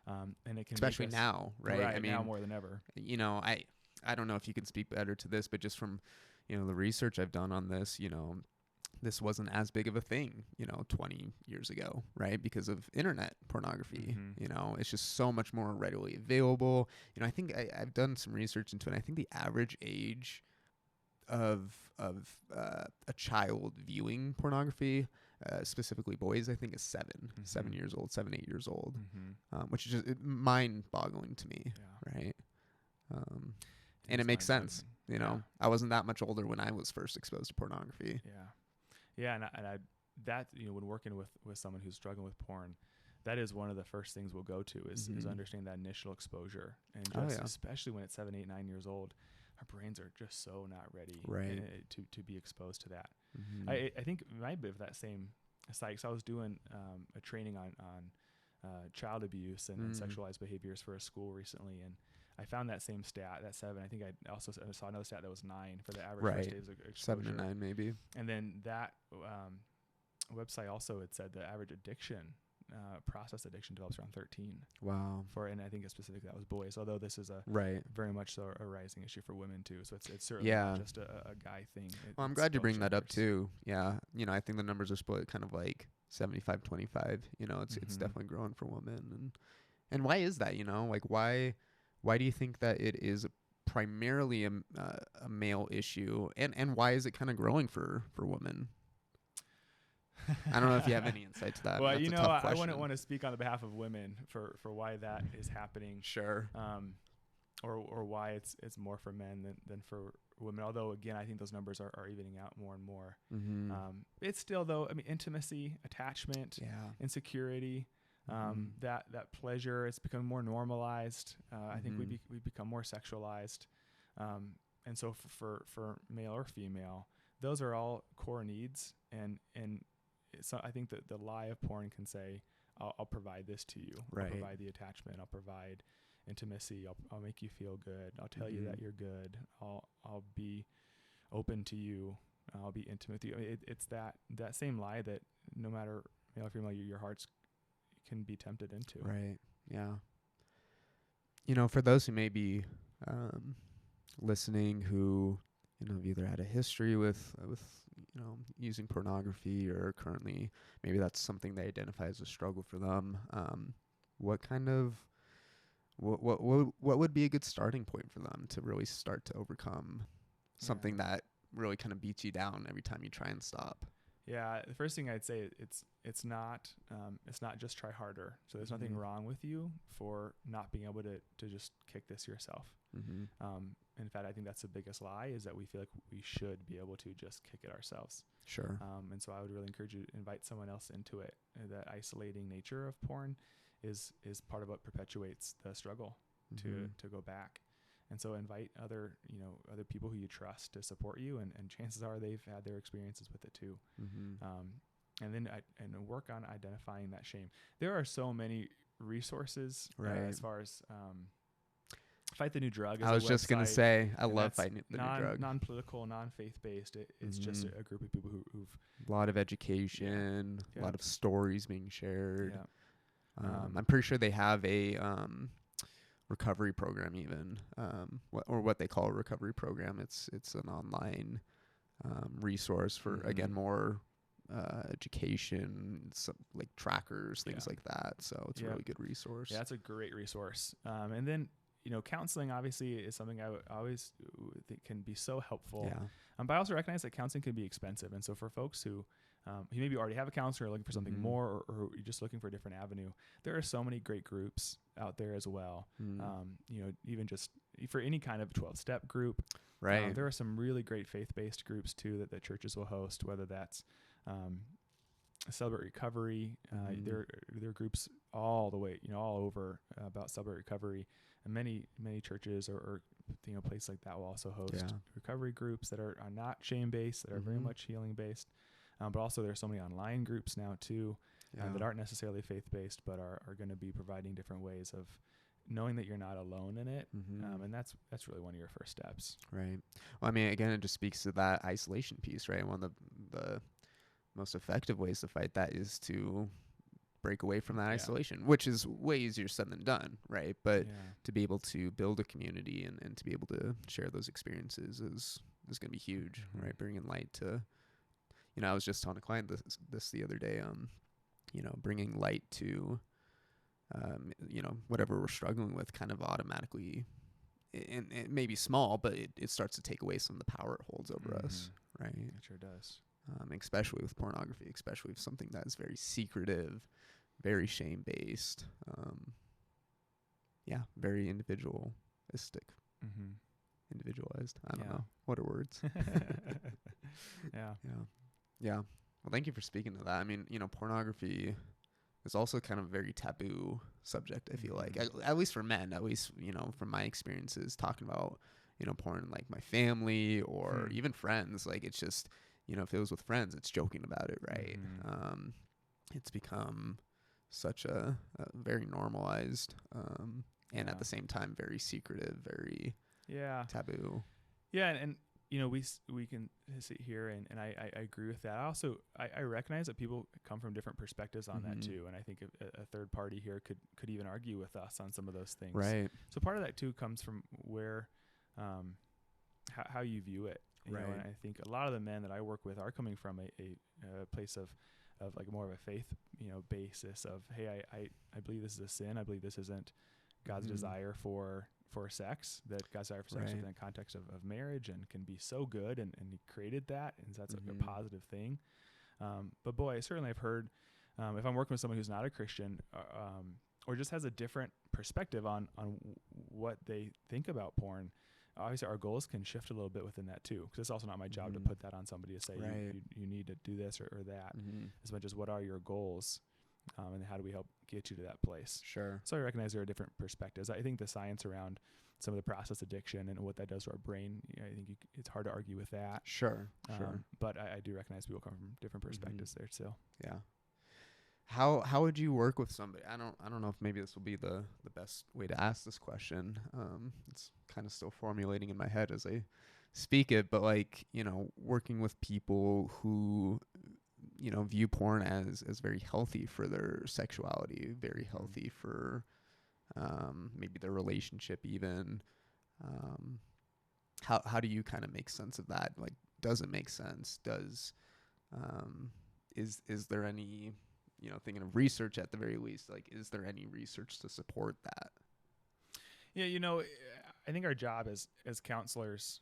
And it can, especially now, right? I mean, now more than ever. I don't know if you can speak better to this, but just from, the research I've done on this, this wasn't as big of a thing, 20 years ago, right? Because of internet pornography, it's just so much more readily available. I think I've done some research into it. I think the average age of a child viewing pornography, specifically boys, I think is 7 years old, 8 years old, which is just mind-boggling to me, right? And it makes sense, I wasn't that much older when I was first exposed to pornography. And I that when working with someone who's struggling with porn, that is one of the first things we'll go to is understanding that initial exposure, and especially when it's 7, 8, 9 years old. Our brains are just so not ready to be exposed to that. I think it might be that same site, because I was doing a training on child abuse and sexualized behaviors for a school recently, and I found that same stat, that 7. I think I also saw another stat that was 9 for the average first days of exposure. 7 to 9 maybe. And then that website also had said the average addiction, process addiction, develops around 13. Wow. And I think specifically that was boys, although this is very much so a rising issue for women too. So it's certainly not just a guy thing. Well, I'm glad you bring that up too. Yeah. I think the numbers are split kind of like 75-25. It's definitely growing for women. And why is that? Like why do you think that it is primarily a male issue, and why is it kind of growing for women? I don't know if you have any insight to that. Well, I wouldn't want to speak on the behalf of women for why that is happening. Sure. Or why it's more for men than women, although again, I think those numbers are evening out more and more. Mm-hmm. It's still though, I mean, intimacy, attachment, Yeah. insecurity, that pleasure, it's become more normalized. I think we become more sexualized. And so for male or female, those are all core needs. And so I think that the lie of porn can say, I'll provide this to you. Right. I'll provide the attachment. I'll provide intimacy. I'll make you feel good. I'll tell you that you're good. I'll be open to you. I'll be intimate with you. It's that same lie that no matter male or female, your hearts can be tempted into. Right. Yeah. For those who may be listening who have either had a history with using pornography, or currently maybe that's something they identify as a struggle for them, what would be a good starting point for them to really start to overcome something that really kind of beats you down every time you try and stop? Yeah, the first thing I'd say, it's not just try harder. So there's nothing wrong with you for not being able to just kick this yourself. In fact, I think that's the biggest lie, is that we feel like we should be able to just kick it ourselves. Sure. And so I would really encourage you to invite someone else into it. That isolating nature of porn is part of what perpetuates the struggle to go back. And so invite other people who you trust to support you, and chances are they've had their experiences with it too. And then work on identifying that shame. There are so many resources as far as Fight the New Drug. I was just going to say, I love Fighting the New Drug. Non-political, non-faith-based. It's just a group of people who've... A lot of education, a lot of stories being shared. Yeah. I'm pretty sure they have a recovery program even, what they call a recovery program. It's an online resource for, again, more education, some like trackers, things like that. So it's a really good resource. Yeah, it's a great resource. And then, counseling obviously is something I always think can be so helpful. Yeah. But I also recognize that counseling can be expensive. And so for folks who maybe already have a counselor, looking for something more, or you're just looking for a different avenue, there are so many great groups out there as well. Even just for any kind of 12-step group. Right. There are some really great faith-based groups too that churches will host, whether that's Celebrate Recovery. There are groups all the way, all over about Celebrate Recovery, and many churches or places like that will also host recovery groups that are not shame-based, that are very much healing-based. But also there are so many online groups now too that aren't necessarily faith-based, but are going to be providing different ways of knowing that you're not alone in it. And that's really one of your first steps. Right. Well, I mean, again, it just speaks to that isolation piece, right? One of the most effective ways to fight that is to break away from that isolation, which is way easier said than done, right? But to be able to build a community and to be able to share those experiences is going to be huge, right? Bringing light to, I was just telling a client this the other day, bringing light to, whatever we're struggling with kind of automatically, and it may be small, but it starts to take away some of the power it holds over us, right? It sure does. Especially with pornography, especially with something that is very secretive, very shame-based, very individualistic. Individualized. I don't know. What are words? Yeah. Well, thank you for speaking to that. I mean, pornography is also kind of a very taboo subject, I feel like, at least for men, from my experiences talking about, porn, like my family or even friends. Like, it's just, if it was with friends, it's joking about it, right? It's become such a very normalized and at the same time very secretive, very taboo. Yeah, and we can sit here and I agree with that. I recognize that people come from different perspectives on that too, and I think a third party here could even argue with us on some of those things. Right. So part of that too comes from where how you view it. You know, and I think a lot of the men that I work with are coming from a place of like more of a faith, basis of, hey, I believe this is a sin. I believe this isn't God's desire for sex, that God's desire for sex within the context of marriage and can be so good, and he created that, and so that's like a positive thing. But boy, certainly I've heard, if I'm working with someone who's not a Christian, or just has a different perspective on what they think about porn, obviously our goals can shift a little bit within that too, because it's also not my job to Mm-hmm. put that on somebody to say Right. you need to do this or that, as much as what are your goals, and how do we help get you to that place. Sure. So I recognize there are different perspectives. I think the science around some of the process addiction and what that does to our brain, I think it's hard to argue with that. Sure. But I do recognize people come from different perspectives there too. Yeah. How would you work with somebody? I don't know if maybe this will be the best way to ask this question. It's kind of still formulating in my head as I speak it, but like, working with people who, view porn as very healthy for their sexuality, very healthy for maybe their relationship even. How do you kind of make sense of that? Like, does it make sense? Is there any, thinking of research at the very least, like, is there any research to support that? Yeah, I think our job as counselors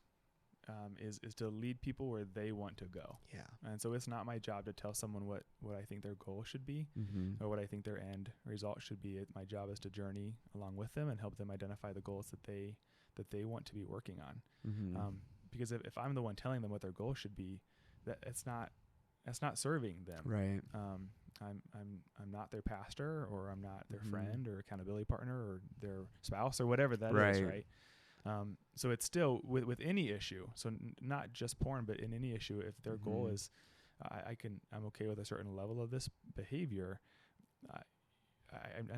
is to lead people where they want to go. Yeah. And so it's not my job to tell someone what I think their goal should be or what I think their end result should be. My job is to journey along with them and help them identify the goals that they want to be working on. Because if I'm the one telling them what their goal should be, that's not serving them. Right. I'm not their pastor, or I'm not their friend or accountability partner or their spouse or whatever that is, right? So it's still with any issue. So not just porn, but in any issue, if their goal is, I'm okay with a certain level of this behavior.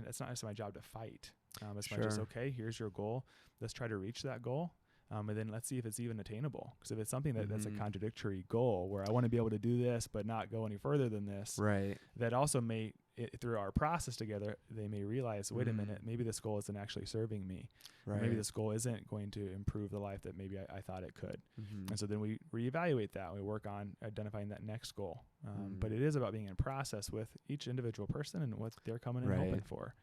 It's not necessarily my job to fight. It's my just, okay, here's your goal. Let's try to reach that goal. And then let's see if it's even attainable. Because if it's something that's a contradictory goal, where I want to be able to do this but not go any further than this, right? That also may, through our process together, they may realize, wait a minute, maybe this goal isn't actually serving me. Right. Maybe this goal isn't going to improve the life that maybe I thought it could. And so then we reevaluate that. We work on identifying that next goal. But it is about being in process with each individual person and what they're coming in hoping for.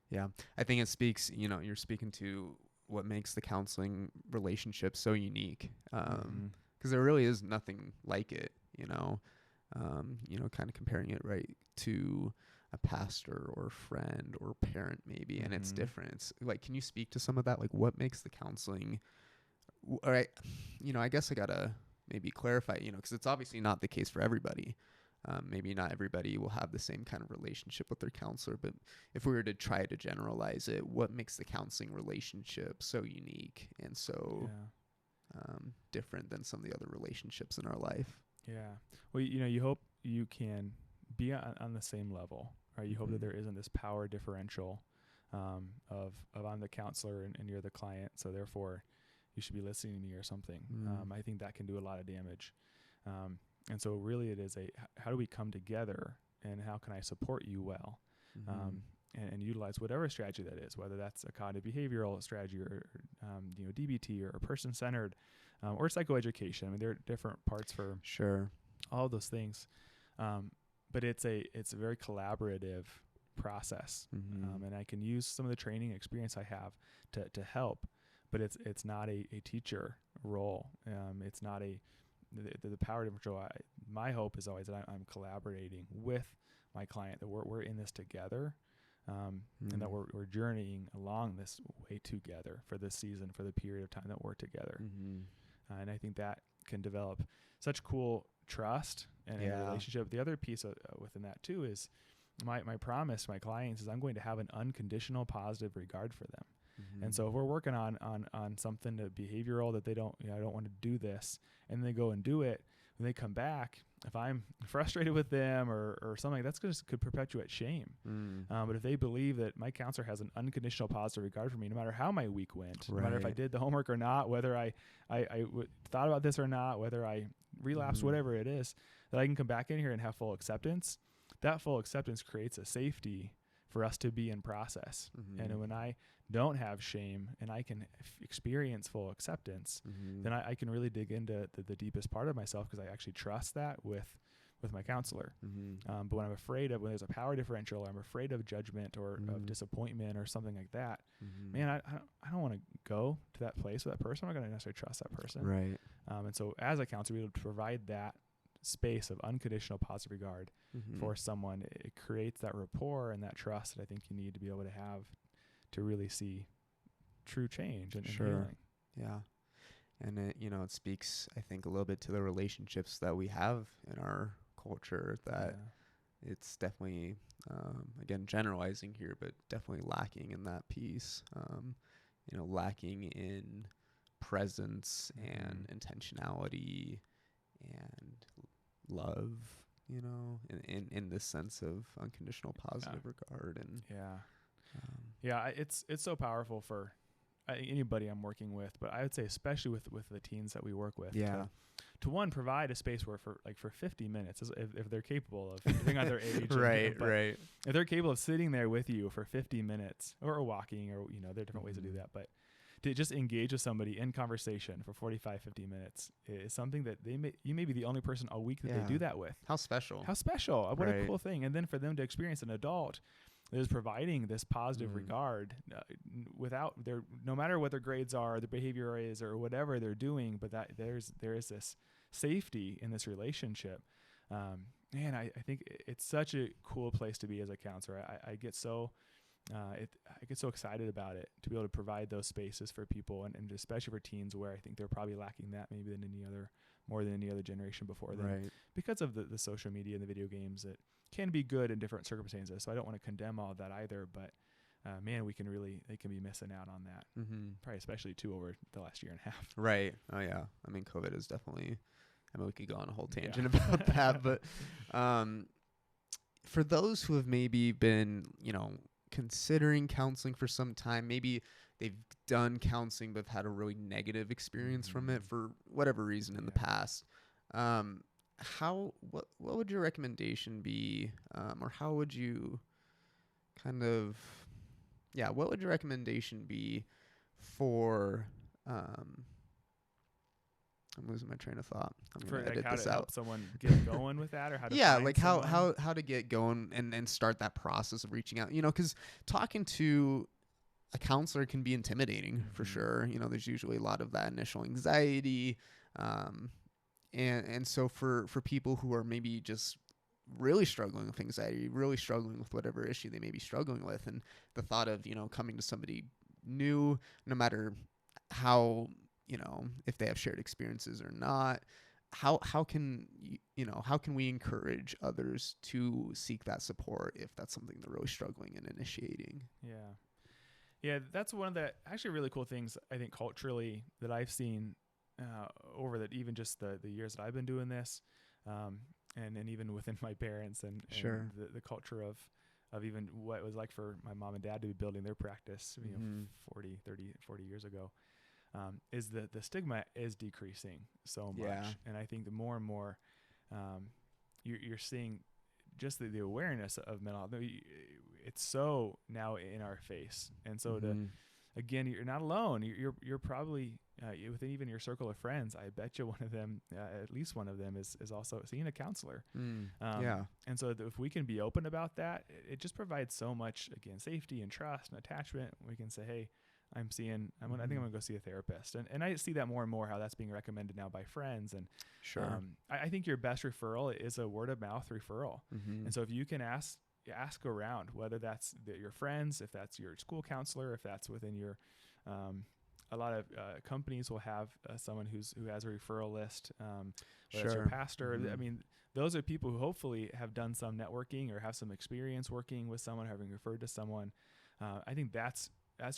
Yeah, I think it speaks, you're speaking to what makes the counseling relationship so unique, because there really is nothing like it, kind of comparing it right to a pastor or friend or parent maybe, and it's different. It's like, can you speak to some of that? Like, what makes the counseling, all right, I guess I gotta maybe clarify, because it's obviously not the case for everybody. Maybe not everybody will have the same kind of relationship with their counselor, but if we were to try to generalize it, what makes the counseling relationship so unique and so different than some of the other relationships in our life? Yeah. Well, you hope you can be on the same level, right? You hope that there isn't this power differential of I'm the counselor and you're the client, so therefore you should be listening to me or something. I think that can do a lot of damage. And so really it is how do we come together and how can I support you well? And utilize whatever strategy that is, whether that's a cognitive behavioral strategy or DBT or person-centered or psychoeducation. I mean, there are different parts for all of those things. But it's a very collaborative process. And I can use some of the training experience I have to help, but it's not a teacher role. It's not the power differential. My hope is always that I'm collaborating with my client, that we're in this together, and that we're journeying along this way together for this season, for the period of time that we're together. And I think that can develop such cool trust and a relationship. The other piece within that too is my promise to my clients is I'm going to have an unconditional positive regard for them. And so if we're working on something behavioral that they don't, I don't want to do this, and they go and do it, when they come back, if I'm frustrated with them or something, that's could perpetuate shame. But if they believe that my counselor has an unconditional positive regard for me, no matter how my week went, no matter if I did the homework or not, whether I thought about this or not, whether I relapsed, whatever it is, that I can come back in here and have full acceptance. That full acceptance creates a safety for us to be in process. And when I don't have shame and I can experience full acceptance, then I can really dig into the deepest part of myself, because I actually trust that with my counselor. But when I'm afraid when there's a power differential, or I'm afraid of judgment or of disappointment or something like that, man, I don't want to go to that place with that person. I'm not going to necessarily trust that person. Right. And so as a counselor, we would provide that space of unconditional positive regard for someone. It creates that rapport and that trust that I think you need to be able to have to really see true change and healing. Yeah. And it, you know, it speaks, I think, a little bit to the relationships that we have in our culture, that it's definitely, again, generalizing here, but definitely lacking in that piece. You know, lacking in presence and intentionality and love, you know, in this sense of unconditional positive regard. And it's so powerful for anybody I'm working with, but I would say especially with the teens that we work with. To one, provide a space where for 50 minutes, if they're capable of, depending on their age, right. If they're capable of sitting there with you for 50 minutes or walking, or, you know, there are different ways to do that, but to just engage with somebody in conversation for 45, 50 minutes is something that you may be the only person all week that they do that with. How special. What a cool thing. And then for them to experience an adult that is providing this positive regard without no matter what their grades are, their behavior is, or whatever they're doing, but that there is this safety in this relationship. Man, I think it's such a cool place to be as a counselor. I get so excited about it, to be able to provide those spaces for people, and especially for teens, where I think they're probably lacking that maybe more than any other generation before them, because of the social media and the video games that can be good in different circumstances. So I don't want to condemn all of that either, but man, they can be missing out on that. Probably especially too over the last year and a half. Right. Oh yeah. I mean, COVID is definitely, I mean, we could go on a whole tangent about that, but for those who have maybe been, you know, considering counseling for some time, maybe they've done counseling but have had a really negative experience from it for whatever reason in the past. What would your recommendation be, or how would you kind of, what would your recommendation be for, I'm losing my train of thought. I'm going to edit this out. Help someone get going with that, or how to like how to get going and start that process of reaching out, you know, because talking to a counselor can be intimidating for sure. You know, there's usually a lot of that initial anxiety. And so for people who are maybe just really struggling with anxiety, really struggling with whatever issue they may be struggling with, and the thought of, you know, coming to somebody new, no matter how, you know, if they have shared experiences or not, how can how can we encourage others to seek that support if that's something they're really struggling and initiating? Yeah, that's one of the actually really cool things, I think, culturally, that I've seen over even just the years that I've been doing this, and even within my parents and the culture of even what it was like for my mom and dad to be building their practice, you know, 40 years ago, is the stigma is decreasing so much. And I think the more and more you're seeing just the awareness of mental health, it's so now in our face. And so again, you're not alone. You're probably within even your circle of friends, I bet you one of them, at least one of them, is also seeing a counselor. And so if we can be open about that, it just provides so much, again, safety and trust and attachment. We can say, hey, I think I'm gonna go see a therapist, and I see that more and more, how that's being recommended now by friends. And I think your best referral is a word of mouth referral. And so if you can ask around, whether that's your friends, if that's your school counselor, if that's within your a lot of companies will have someone who has a referral list, whether it's your pastor. I mean, those are people who hopefully have done some networking or have some experience working with someone, having referred to someone. I think that's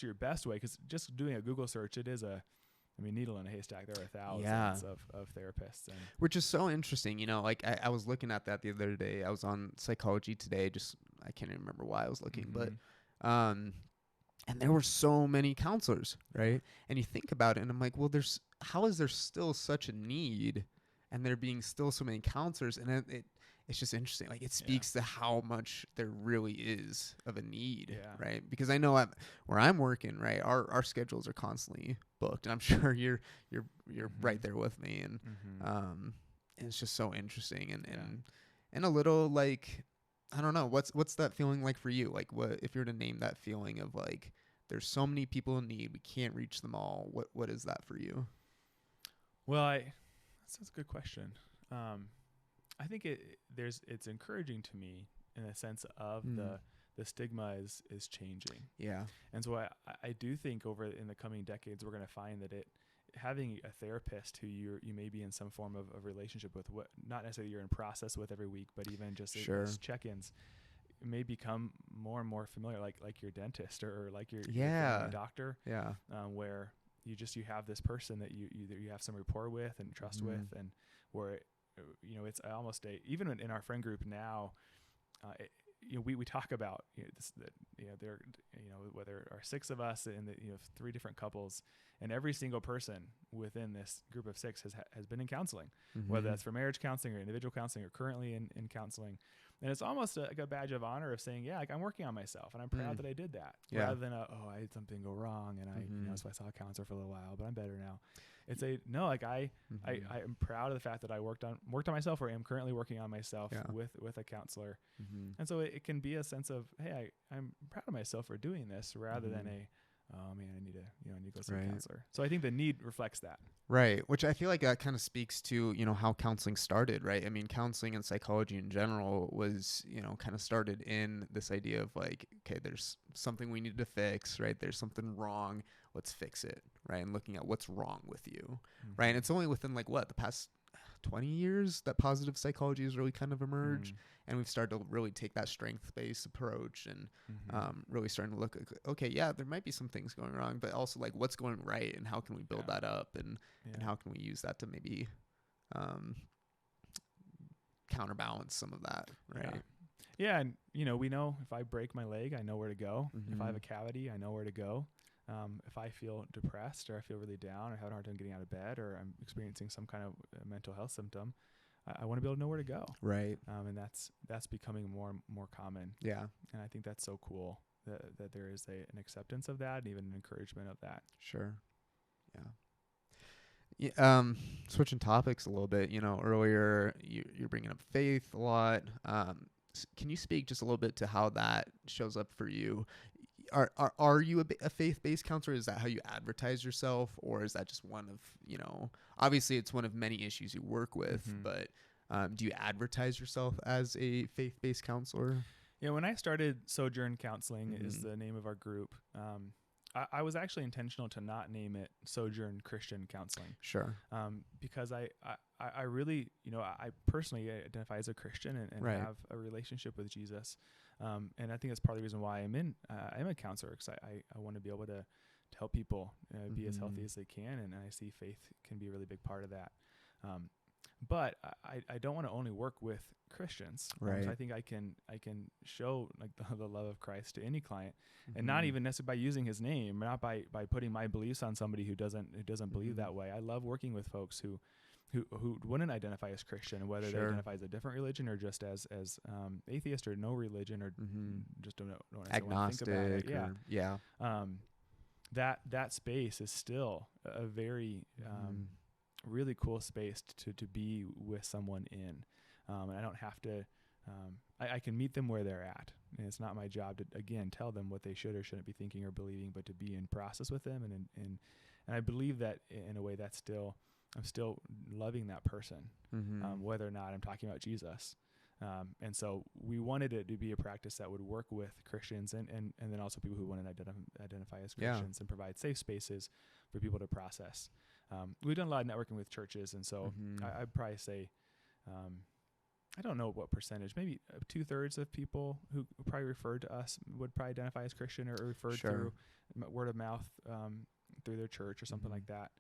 your best way, because just doing a Google search, it is needle in a haystack. There are thousands of therapists. And which is so interesting. You know, like I was looking at that the other day. I was on Psychology Today. I can't even remember why I was looking, but and there were so many counselors, right? And you think about it, and I'm like, well, how is there still such a need, and there being still so many counselors? And it's just interesting. Like, it speaks to how much there really is of a need, right? Because I know where I'm working, right, our schedules are constantly booked, and I'm sure you're right there with me, and it's just so interesting, and a little, like, I don't know, what's that feeling like for you? Like, what if you were to name that feeling of, like, there's so many people in need, we can't reach them all. What is that for you? Well, that's a good question. I think it's encouraging to me in the sense of the the stigma is changing. Yeah. And so I do think over in the coming decades, we're going to find that having a therapist who you may be in some form of relationship with, what not necessarily you're in process with every week, but even just as check-ins, may become more and more familiar, like your dentist or like your family doctor. Yeah. Where you have this person that you have some rapport with and trust with, and where it's almost even in our friend group now. We talk about whether are 6 of us and 3 different couples, and every single person within this group of 6 has been in counseling, whether that's for marriage counseling or individual counseling or currently in counseling. And it's almost like a badge of honor of saying, yeah, like I'm working on myself and I'm proud that I did that, rather than I had something go wrong and so I saw a counselor for a little while, but I'm better now. It's I am proud of the fact that I worked on myself, or am currently working on myself with a counselor. And so it can be a sense of, hey, I'm proud of myself for doing this, rather than oh man, I need to go see a counselor. So I think the need reflects that. Right. Which I feel like that kind of speaks to, how counseling started, right? I mean, counseling and psychology in general was, kind of started in this idea of like, okay, there's something we need to fix, right? There's something wrong. Let's fix it, right? And looking at what's wrong with you, right? And it's only within the past 20 years that positive psychology has really kind of emerged. And we've started to really take that strength-based approach and really starting to look at, okay, yeah, there might be some things going wrong, but also like what's going right and how can we build that up and how can we use that to maybe counterbalance some of that, right? Yeah, and we know if I break my leg, I know where to go. If I have a cavity, I know where to go. If I feel depressed or I feel really down or have a hard time getting out of bed or I'm experiencing some kind of mental health symptom, I want to be able to know where to go. Right. And that's becoming more and more common. Yeah. And I think that's so cool that there is an acceptance of that and even an encouragement of that. Sure. Yeah. Switching topics a little bit, earlier you're bringing up faith a lot. Can you speak just a little bit to how that shows up for you? Are you a faith-based counselor? Is that how you advertise yourself, or is that just one of, obviously it's one of many issues you work with, but do you advertise yourself as a faith-based counselor? Yeah, when I started Sojourn Counseling is the name of our group. I was actually intentional to not name it Sojourn Christian Counseling. Sure. Because I really, I personally identify as a Christian and have a relationship with Jesus. And I think that's part of the reason why I'm a counselor, because I want to be able to help people be as healthy as they can. And I see faith can be a really big part of that. But I don't want to only work with Christians. Right. So I think I can show like the love of Christ to any client, and not even necessarily by using his name, not by putting my beliefs on somebody who doesn't believe that way. I love working with folks who wouldn't identify as Christian, whether they identify as a different religion or just as atheist or no religion or just don't agnostic. Want to think about it. Yeah. That space is still a very really cool space to be with someone in. And I don't have to, I can meet them where they're at. And it's not my job to, again, tell them what they should or shouldn't be thinking or believing, but to be in process with them. And I believe that in a way I'm still loving that person, whether or not I'm talking about Jesus. And so we wanted it to be a practice that would work with Christians and then also people who want to identify as Christians and provide safe spaces for people to process. We've done a lot of networking with churches, and so I'd probably say, I don't know what percentage, maybe 2/3 of people who probably referred to us would probably identify as Christian or referred through word of mouth through their church or something like that.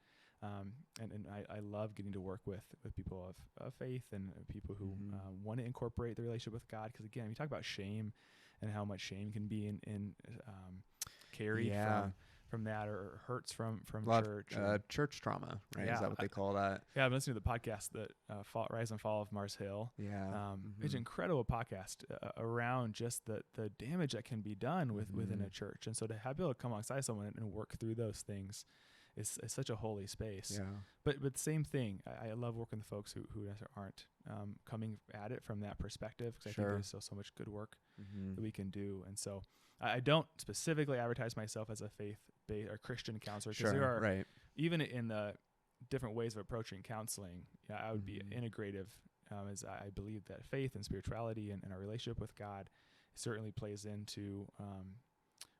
And I love getting to work with people of faith and people who want to incorporate the relationship with God. Because again, we talk about shame and how much shame can be in carried from that or hurts from church. Church trauma, right? Yeah, Is that what they call that? Yeah, I've been listening to the podcast that Rise and Fall of Mars Hill. Yeah. It's an incredible podcast around just the damage that can be done within a church. And so to have people come alongside someone and work through those things is such a holy space. Yeah. But same thing. I love working with folks who aren't coming at it from that perspective, because I think there's still so much good work that we can do. And so I don't specifically advertise myself as a faith-based or Christian counselor, because there are even in the different ways of approaching counseling. I would be integrative, as I believe that faith and spirituality and our relationship with God certainly plays into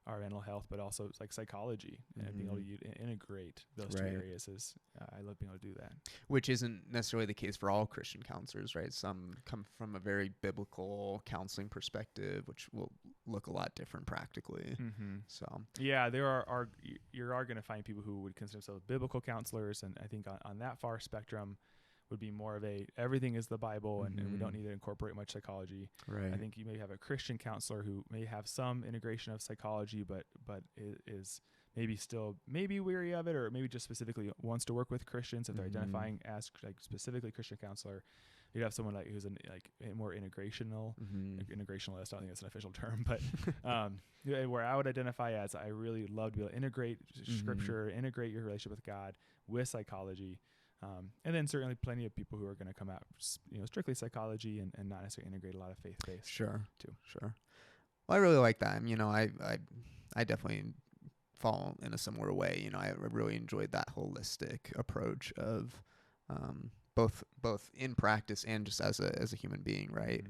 our mental health, but also it's like psychology and being able to integrate those two areas is I love being able to do that. Which isn't necessarily the case for all Christian counselors, right? Some come from a very biblical counseling perspective, which will look a lot different practically. So yeah, you are going to find people who would consider themselves biblical counselors, and I think on that far spectrum would be more of everything is the Bible, and we don't need to incorporate much psychology. Right. I think you may have a Christian counselor who may have some integration of psychology, but is maybe weary of it, or maybe just specifically wants to work with Christians if they're identifying as like specifically Christian counselor. You'd have someone who's more integrational, integrationalist. I don't think that's an official term, but where I would identify as I really love to be able to integrate Scripture, integrate your relationship with God with psychology. And then certainly plenty of people who are going to come out, strictly psychology and not necessarily integrate a lot of faith-based. Sure. Too. Sure. Well, I really like that. I definitely fall in a similar way. I really enjoyed that holistic approach of both in practice and just as a human being, right?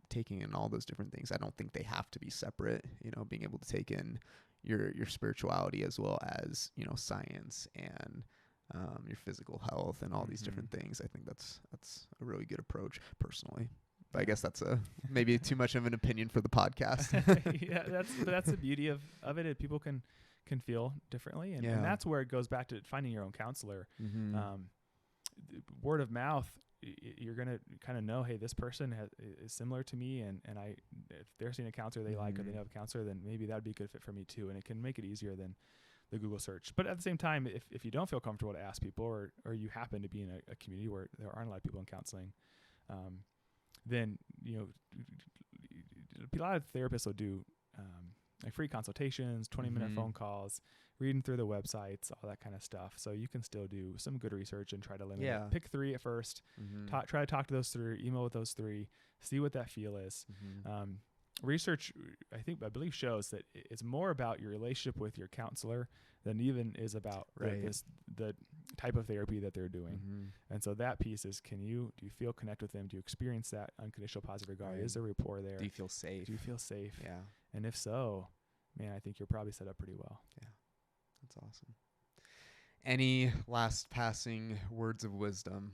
Taking in all those different things. I don't think they have to be separate. Being able to take in your spirituality as well as science and your physical health and all these different things. I think that's a really good approach personally. But I guess that's maybe too much of an opinion for the podcast. Yeah, that's the beauty of it. People can feel differently, and that's where it goes back to finding your own counselor. Word of mouth, you're gonna kind of know, hey, this person is similar to me, and if they're seeing a counselor they like, or they know a counselor, then maybe that'd be a good fit for me too, and it can make it easier than the Google search. But at the same time, if you don't feel comfortable to ask people, or you happen to be in a community where there aren't a lot of people in counseling, then a lot of therapists will do like free consultations, 20-minute phone calls, reading through the websites, all that kind of stuff. So you can still do some good research and try to limit it. Pick 3 at first. Try to talk to those 3, email with those 3, see what that feel is. Research, I believe, shows that it's more about your relationship with your counselor than even is about the type of therapy that they're doing. And so that piece is, do you feel connect with them? Do you experience that unconditional positive regard? Is there rapport there? Do you feel safe? Yeah. And if so, man, I think you're probably set up pretty well. Yeah. That's awesome. Any last passing words of wisdom?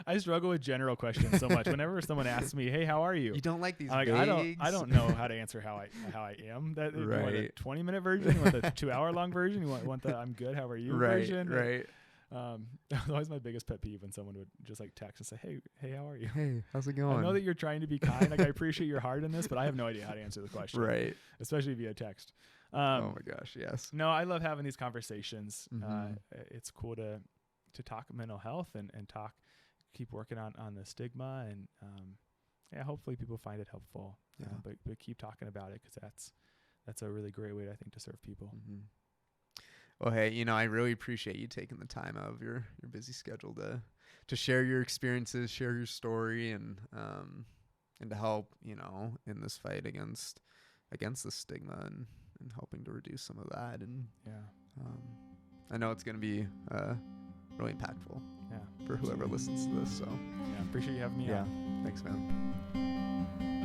I struggle with general questions so much. Whenever someone asks me, "Hey, how are you?" You don't like these I don't know how to answer how I am. You want a 20-minute version? You want the 2-hour-long version? You want the "I'm good, how are you" version? Right. That was always my biggest pet peeve when someone would just like text and say, "Hey, how are you? Hey, how's it going? I know that you're trying to be kind. Like, I appreciate your heart in this, but I have no idea how to answer the question." Right. Especially via text. Oh my gosh, yes. No, I love having these conversations. It's cool to talk mental health and keep working on the stigma, and hopefully people find it helpful. But keep talking about it, because that's a really great way, I think, to serve people. Well, hey, I really appreciate you taking the time out of your busy schedule to share your experiences, share your story, and to help, in this fight against the stigma and helping to reduce some of that. And I know it's going to be really impactful for whoever listens to this. So appreciate you having me on. Thanks, man.